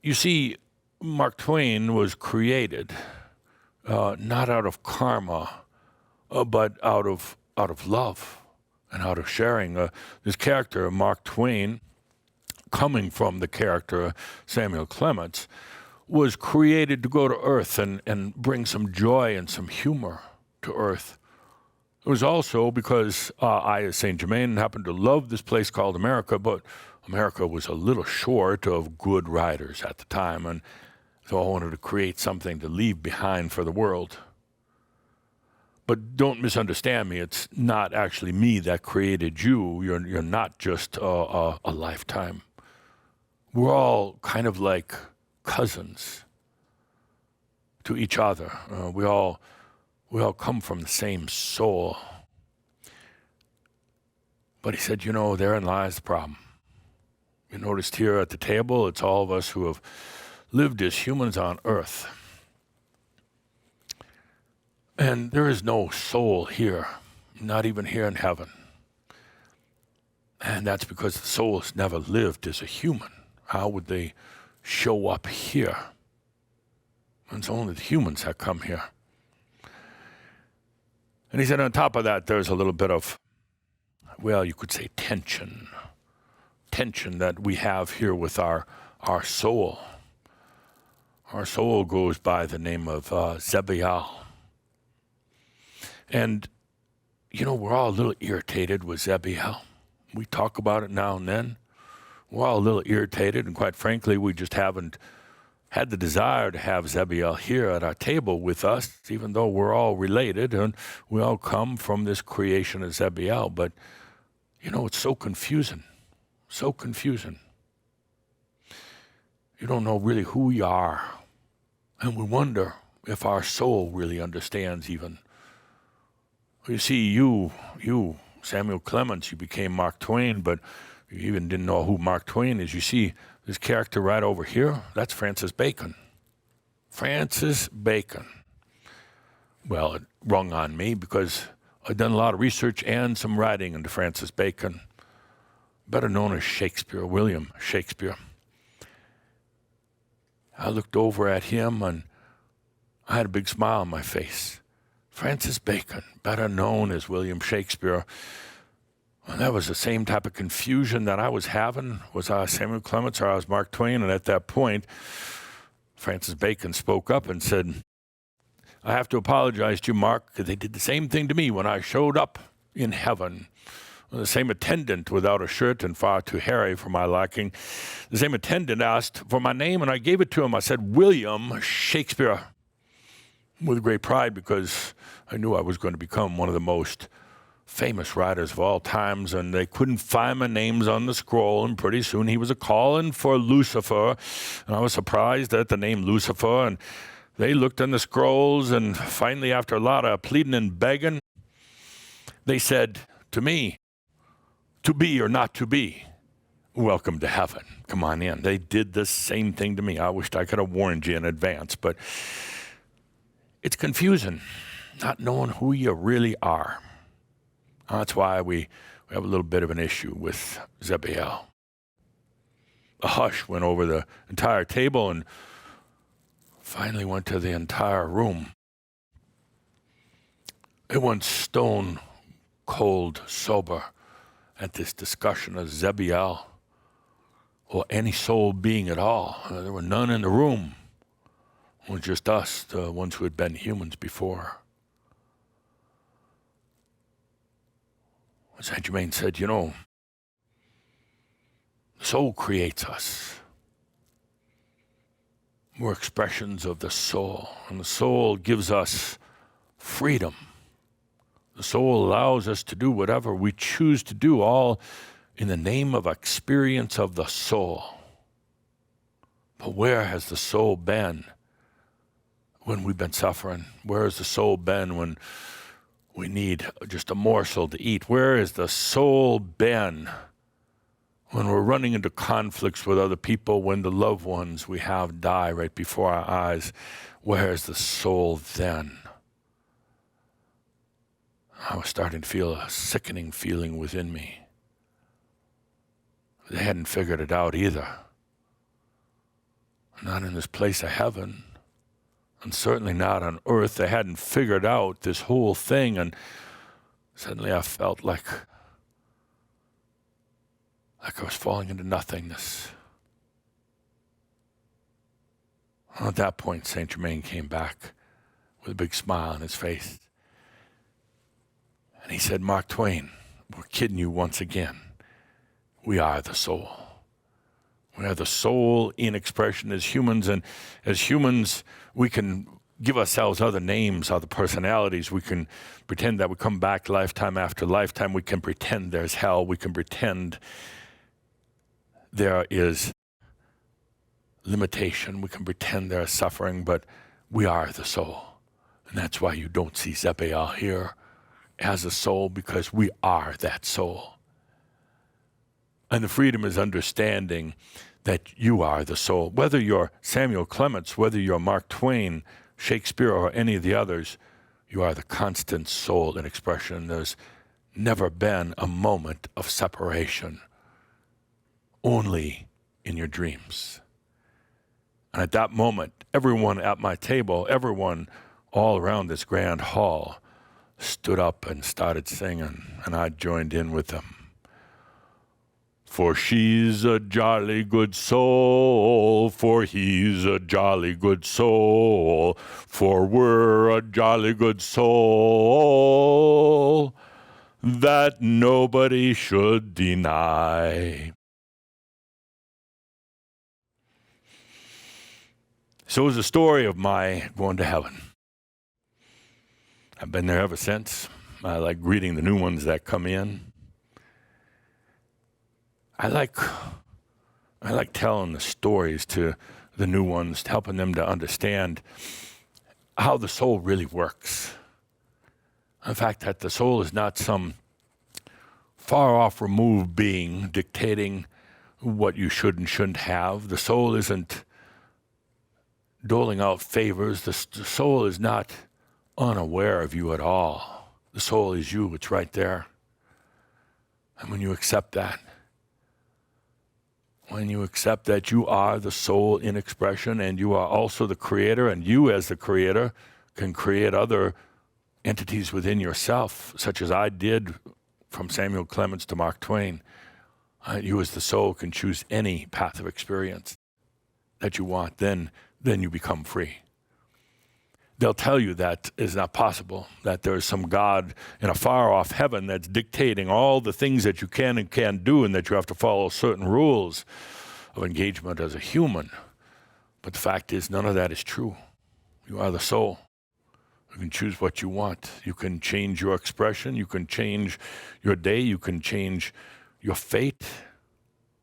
you see, Mark Twain was created not out of karma, but out of love and out of sharing. This character, Mark Twain, coming from the character Samuel Clemens, was created to go to Earth and bring some joy and some humor to Earth. It was also because I, as Saint Germain, happened to love this place called America, but America was a little short of good writers at the time, and so I wanted to create something to leave behind for the world. But don't misunderstand me. It's not actually me that created you. You're not just a lifetime. We're all kind of like cousins to each other. We all come from the same soul. But he said, therein lies the problem. You noticed here at the table, it's all of us who have lived as humans on earth. And there is no soul here, not even here in heaven. And that's because the soul has never lived as a human. How would they show up here? It's only the humans that come here. And he said on top of that, there's a little bit of, you could say tension that we have here with our soul. Our soul goes by the name of Zebiel. And, we're all a little irritated with Zebiel. We talk about it now and then. We're all a little irritated, and quite frankly, we just haven't had the desire to have Zebiel here at our table with us, even though we're all related and we all come from this creation of Zebiel. But, it's so confusing. So confusing. You don't know really who we are. And we wonder if our soul really understands even. You see, you, Samuel Clemens, you became Mark Twain, but you even didn't know who Mark Twain is. You see this character right over here? That's Francis Bacon. Francis Bacon. Well, it rung on me because I'd done a lot of research and some writing into Francis Bacon, better known as Shakespeare, William Shakespeare. I looked over at him and I had a big smile on my face. Francis Bacon, better known as William Shakespeare. Well, that was the same type of confusion that I was having. Was I Samuel Clemens or I was Mark Twain? And at that point, Francis Bacon spoke up and said, I have to apologize to you, Mark, because they did the same thing to me when I showed up in heaven. The same attendant without a shirt and far too hairy for my liking. The same attendant asked for my name, and I gave it to him. I said, William Shakespeare, with great pride, because I knew I was going to become one of the most famous writers of all times, and they couldn't find my names on the scroll, and pretty soon he was a-calling for Lucifer, and I was surprised at the name Lucifer, and they looked in the scrolls, and finally, after a lot of pleading and begging, they said to me, to be or not to be, welcome to heaven. Come on in. They did the same thing to me. I wished I could have warned you in advance, but it's confusing, not knowing who you really are. That's why we have a little bit of an issue with Zebiel. A hush went over the entire table and finally went to the entire room. It went stone cold sober at this discussion of Zebiel or any soul being at all. There were none in the room. It was just us, the ones who had been humans before. Saint Germain said, the soul creates us. We're expressions of the soul, and the soul gives us freedom. The soul allows us to do whatever we choose to do, all in the name of experience of the soul. But where has the soul been when we've been suffering? Where has the soul been when we need just a morsel to eat? Where has the soul been when we're running into conflicts with other people, when the loved ones we have die right before our eyes? Where is the soul then? I was starting to feel a sickening feeling within me. They hadn't figured it out either. Not in this place of heaven, and certainly not on earth. They hadn't figured out this whole thing, and suddenly I felt like I was falling into nothingness. At that point, Saint Germain came back with a big smile on his face. And he said, Mark Twain, we're kidding you once again. We are the soul. We are the soul in expression as humans, and as humans, we can give ourselves other names, other personalities. We can pretend that we come back lifetime after lifetime. We can pretend there's hell. We can pretend there is limitation. We can pretend there is suffering, but we are the soul. And that's why you don't see Zebbael here as a soul, because we are that soul. And the freedom is understanding that you are the soul. Whether you're Samuel Clemens, whether you're Mark Twain, Shakespeare, or any of the others, you are the constant soul in expression. There's never been a moment of separation, only in your dreams. And at that moment, everyone at my table, everyone all around this grand hall stood up and started singing, and I joined in with them. For she's a jolly good soul, for he's a jolly good soul, for we're a jolly good soul that nobody should deny. So it's a story of my going to heaven. I've been there ever since. I like greeting the new ones that come in. I like telling the stories to the new ones, helping them to understand how the soul really works. In fact, that the soul is not some far-off removed being dictating what you should and shouldn't have. The soul isn't doling out favors. The soul is not unaware of you at all. The soul is you. It's right there. And when you accept that, you are the soul in expression, and you are also the creator, and you as the creator can create other entities within yourself, such as I did from Samuel Clemens to Mark Twain. You as the soul can choose any path of experience that you want. Then you become free. They'll tell you that is not possible, that there is some God in a far-off heaven that's dictating all the things that you can and can't do, and that you have to follow certain rules of engagement as a human. But the fact is, none of that is true. You are the soul. You can choose what you want. You can change your expression. You can change your day. You can change your fate,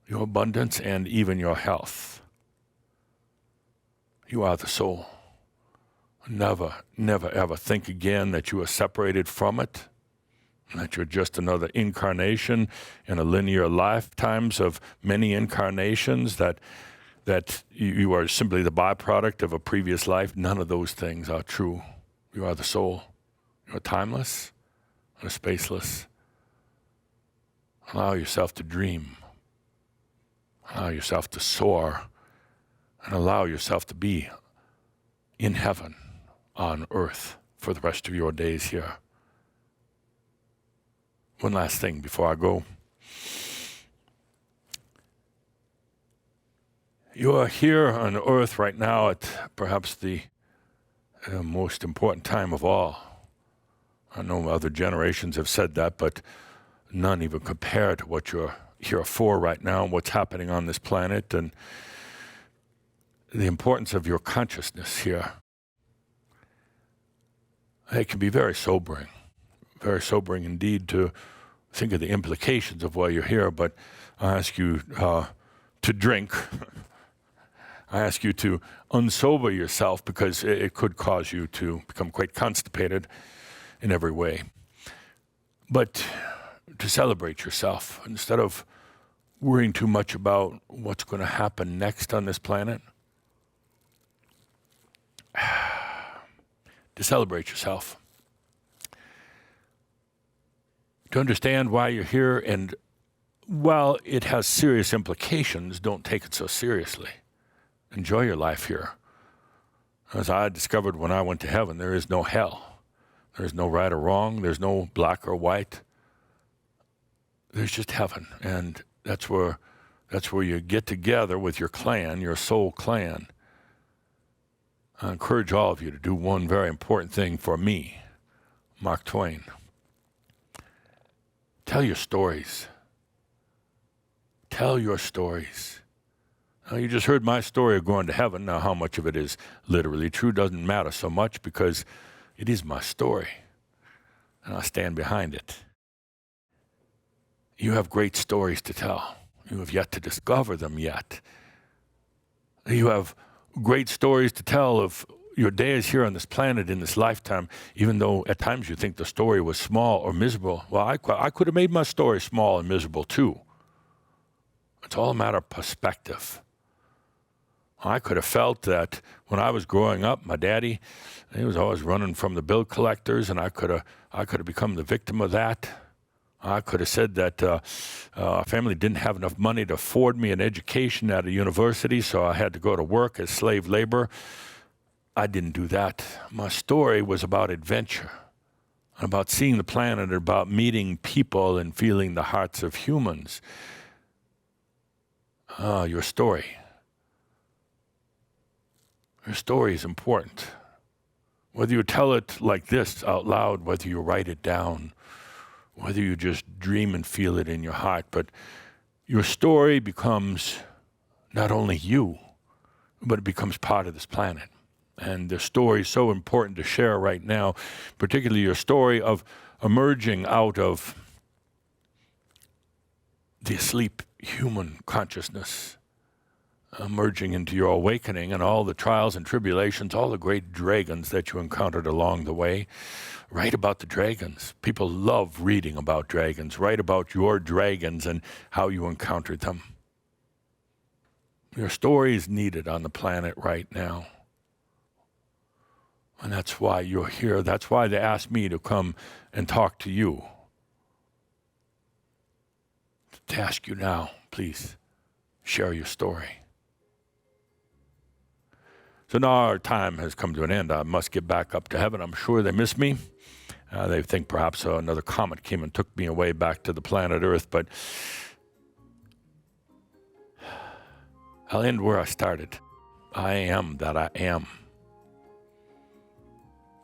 your abundance, and even your health. You are the soul. Never, never, ever think again that you are separated from it, that you're just another incarnation in a linear lifetimes of many incarnations, that you are simply the byproduct of a previous life. None of those things are true. You are the soul. You are timeless and spaceless. Allow yourself to dream. Allow yourself to soar, and allow yourself to be in heaven on earth for the rest of your days here. One last thing before I go. You are here on earth right now at perhaps the most important time of all. I know other generations have said that, but none even compare to what you're here for right now and what's happening on this planet, and the importance of your consciousness here. It can be very sobering indeed to think of the implications of why you're here, but I ask you to drink. I ask you to unsober yourself, because it could cause you to become quite constipated in every way. But to celebrate yourself, instead of worrying too much about what's going to happen next on this planet, to celebrate yourself, to understand why you're here, and while it has serious implications, don't take it so seriously. Enjoy your life here. As I discovered when I went to heaven, there is no hell. There's no right or wrong. There's no black or white. There's just heaven, and that's where you get together with your clan, your soul clan. I encourage all of you to do one very important thing for me, Mark Twain. Tell your stories. Tell your stories. You just heard my story of going to heaven. Now, how much of it is literally true doesn't matter so much because it is my story, and I stand behind it. You have great stories to tell. You have yet to discover them yet. You have great stories to tell of your days here on this planet in this lifetime, even though at times you think the story was small or miserable. Well, I could have made my story small and miserable too. It's all a matter of perspective. I could have felt that when I was growing up, my daddy, he was always running from the bill collectors, and I could have become the victim of that. I could have said that our family didn't have enough money to afford me an education at a university, so I had to go to work as slave labor. I didn't do that. My story was about adventure, about seeing the planet, about meeting people and feeling the hearts of humans. Your story. Your story is important. Whether you tell it like this out loud, whether you write it down, whether you just dream and feel it in your heart, but your story becomes not only you, but it becomes part of this planet. And the story is so important to share right now, particularly your story of emerging out of the asleep human consciousness, emerging into your awakening and all the trials and tribulations, all the great dragons that you encountered along the way. Write about the dragons. People love reading about dragons. Write about your dragons and how you encountered them. Your story is needed on the planet right now. And that's why you're here. That's why they asked me to come and talk to you. To ask you now, please, share your story. So now our time has come to an end. I must get back up to heaven. I'm sure they miss me. They think perhaps another comet came and took me away back to the planet Earth, but I'll end where I started. I am that I am.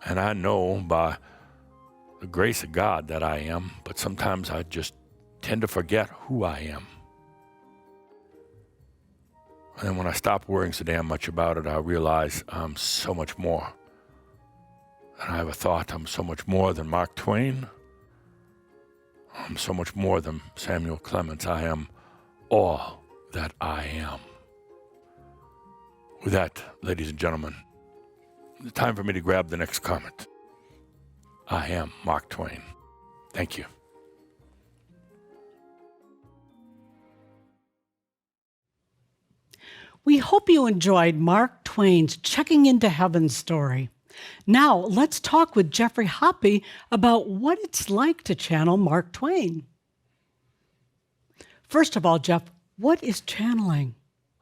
And I know by the grace of God that I am, but sometimes I just tend to forget who I am. And then when I stop worrying so damn much about it, I realize I'm so much more. And I have a thought, I'm so much more than Mark Twain. I'm so much more than Samuel Clemens. I am all that I am. With that, ladies and gentlemen, it's time for me to grab the next comment. I am Mark Twain. Thank you. We hope you enjoyed Mark Twain's Checking into Heaven story. Now, let's talk with Jeffrey Hoppe about what it's like to channel Mark Twain. First of all, Jeff, what is channeling?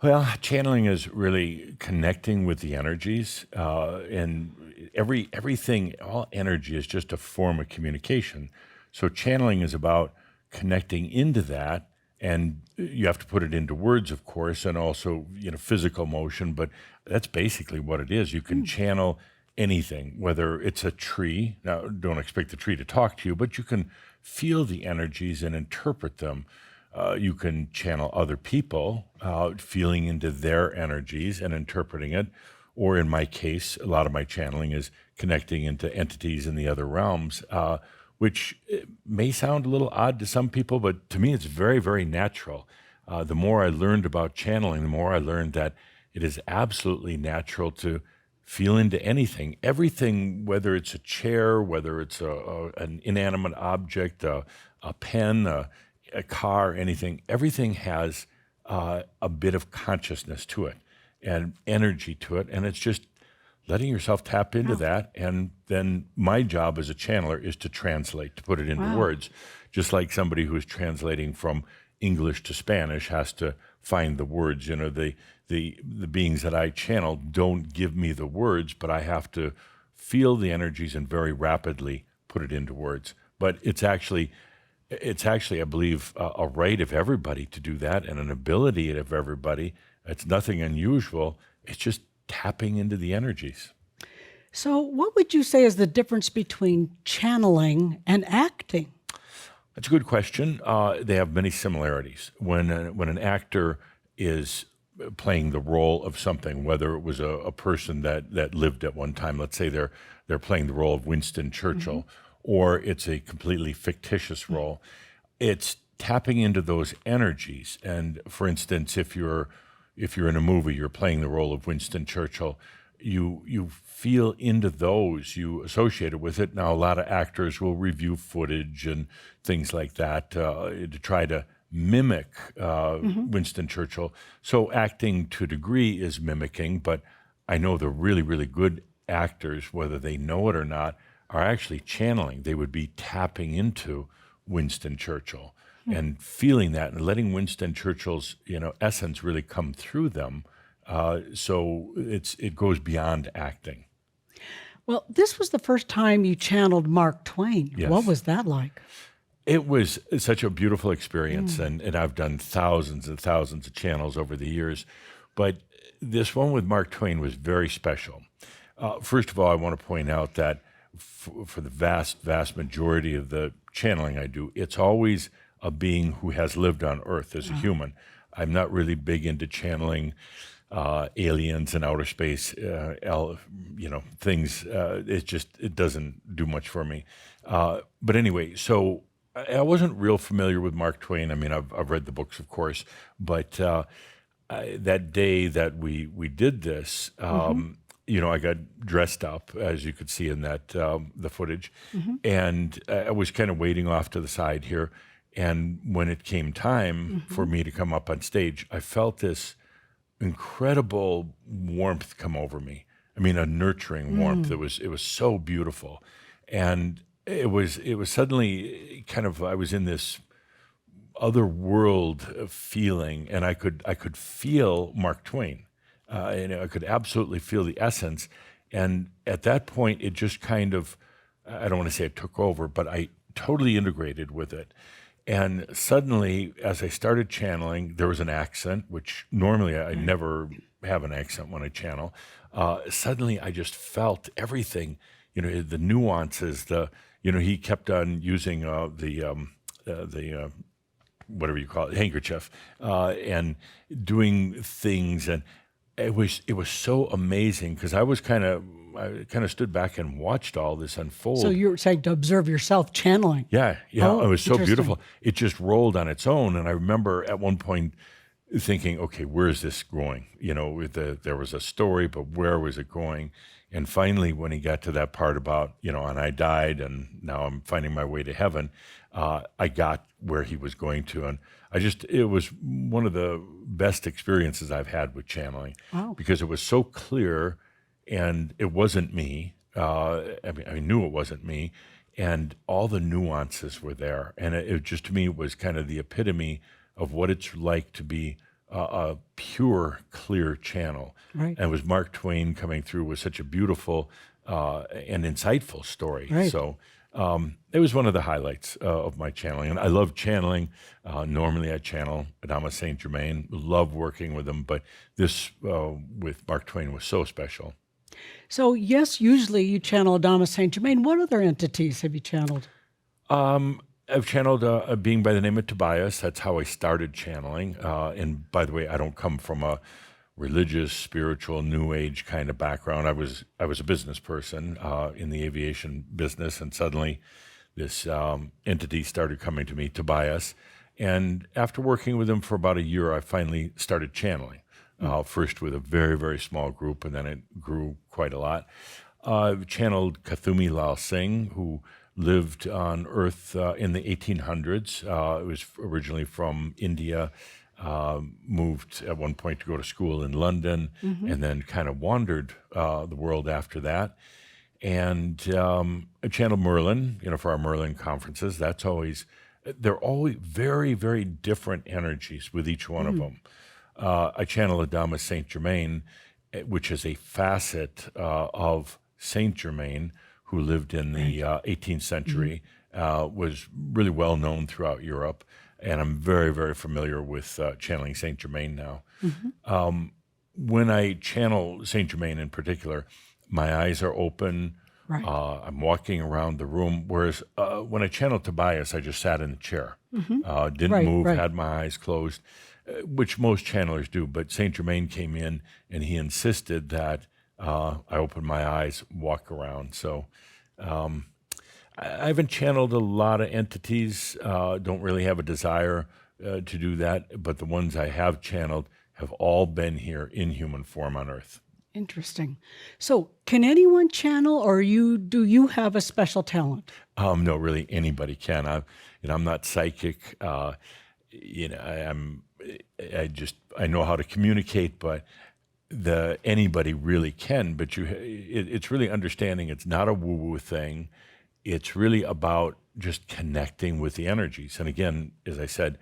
Well, channeling is really connecting with the energies, and everything, all energy is just a form of communication. So channeling is about connecting into that, and you have to put it into words, of course, and also physical motion. But that's basically what it is. You can channel anything, whether it's a tree. Now, don't expect the tree to talk to you, but you can feel the energies and interpret them. You can channel other people, feeling into their energies and interpreting it. Or in my case, a lot of my channeling is connecting into entities in the other realms, which may sound a little odd to some people, but to me it's very, very natural. The more I learned about channeling, the more I learned that it is absolutely natural to feel into anything. Everything, whether it's a chair, whether it's an inanimate object, a pen, a car, anything, everything has a bit of consciousness to it and energy to it. And it's just letting yourself tap into that. And then my job as a channeler is to translate, to put it into words, just like somebody who is translating from English to Spanish has to find the words. The beings that I channel don't give me the words, but I have to feel the energies and very rapidly put it into words. But it's actually, I believe, a right of everybody to do that and an ability of everybody. It's nothing unusual. It's just tapping into the energies. So what would you say is the difference between channeling and acting? That's a good question. They have many similarities. When an actor is playing the role of something, whether it was a person that lived at one time. Let's say they're playing the role of Winston Churchill, or it's a completely fictitious role. It's tapping into those energies. And for instance, if you're in a movie, you're playing the role of Winston Churchill, you feel into those, you associate it with it. Now, a lot of actors will review footage and things like that to try to mimic Winston Churchill. So acting to a degree is mimicking, but I know the really, really good actors, whether they know it or not, are actually channeling. They would be tapping into Winston Churchill and feeling that and letting Winston Churchill's essence really come through them. So it goes beyond acting. Well, this was the first time you channeled Mark Twain. Yes. What was that like? It was such a beautiful experience, and I've done thousands and thousands of channels over the years, but this one with Mark Twain was very special. First of all, I want to point out that for the vast, vast majority of the channeling I do, it's always a being who has lived on Earth as a human. I'm not really big into channeling aliens and outer space, things. It doesn't do much for me. But anyway, so I wasn't real familiar with Mark Twain. I mean, I've read the books, of course, but that day that we did this, I got dressed up, as you could see in that the footage, and I was kind of waiting off to the side here. And when it came time for me to come up on stage, I felt this incredible warmth come over me. I mean, a nurturing warmth. It was so beautiful, and it was suddenly kind of, I was in this other world of feeling, and I could feel Mark Twain, and I could absolutely feel the essence. And at that point, it just kind of, I don't want to say it took over, but I totally integrated with it. And suddenly, as I started channeling, there was an accent, which normally I never have an accent when I channel. Suddenly, I just felt everything, the nuances, he kept on using the whatever you call it, handkerchief, and doing things. And it was so amazing because I kind of stood back and watched all this unfold. So you were saying to observe yourself channeling. Yeah. Oh, it was so interesting. beautiful. It just rolled on its own. And I remember at one point thinking, okay, where is this going? There was a story, but where was it going? And finally, when he got to that part about, and I died and now I'm finding my way to heaven, I got where he was going to. And it was one of the best experiences I've had with channeling. Wow. Because it was so clear. And it wasn't me. I knew it wasn't me, and all the nuances were there. And it just, to me, was kind of the epitome of what it's like to be a pure, clear channel. Right. And it was Mark Twain coming through with such a beautiful and insightful story. Right. So it was one of the highlights of my channeling. And I love channeling. Normally I channel Adama St. Germain. Love working with him, but this with Mark Twain was so special. So yes, usually you channel Adama St. Germain. What other entities have you channeled? I've channeled a being by the name of Tobias. That's how I started channeling. And by the way, I don't come from a religious, spiritual, new age kind of background. I was a business person in the aviation business, and suddenly this entity started coming to me, Tobias. And after working with him for about a year, I finally started channeling. First with a very, very small group, and then it grew quite a lot. I've channeled Kathumi Lal Singh, who lived on Earth in the 1800s. It was originally from India, moved at one point to go to school in London, and then kind of wandered the world after that. And I channeled Merlin, for our Merlin conferences. They're always very, very different energies with each one of them. I channel Adama St. Germain, which is a facet of St. Germain, who lived in the 18th century, was really well known throughout Europe, and I'm very, very familiar with channeling St. Germain now. When I channel St. Germain in particular, my eyes are open. Right. I'm walking around the room, whereas when I channeled Tobias, I just sat in the chair, didn't Right, move, right. had my eyes closed. which most channelers do. But Saint Germain came in and he insisted that I open my eyes, walk around. So I haven't channeled a lot of entities. Don't really have a desire to do that. But the ones I have channeled have all been here in human form on Earth. Interesting. So, can anyone channel, or do you have a special talent? No, really, anybody can. I'm not psychic. I know how to communicate, but anybody really can. But it's really understanding. It's not a woo-woo thing. It's really about just connecting with the energies. And again, as I said,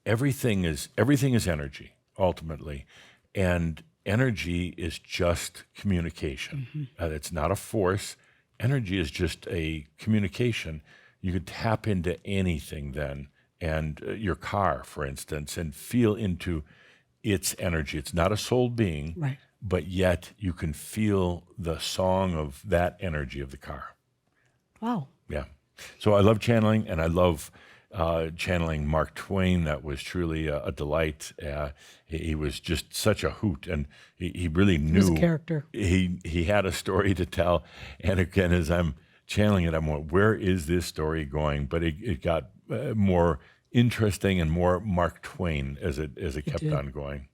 everything is energy ultimately, and energy is just communication. It's not a force. Energy is just a communication. You could tap into anything then, and your car, for instance, and feel into its energy. It's not a soul being, Right. but yet you can feel the song of that energy of the car. Wow. Yeah. So I love channeling, and I love channeling Mark Twain. That was truly a delight. He was just such a hoot, and he really knew. He was a character. He had a story to tell, and again, as I'm channeling it, I'm going, where is this story going? But it got more interesting and more Mark Twain as it kept did. on going.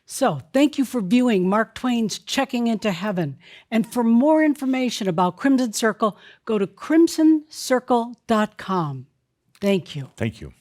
So thank you for viewing Mark Twain's Checking into Heaven. And for more information about Crimson Circle, go to crimsoncircle.com. Thank you. Thank you.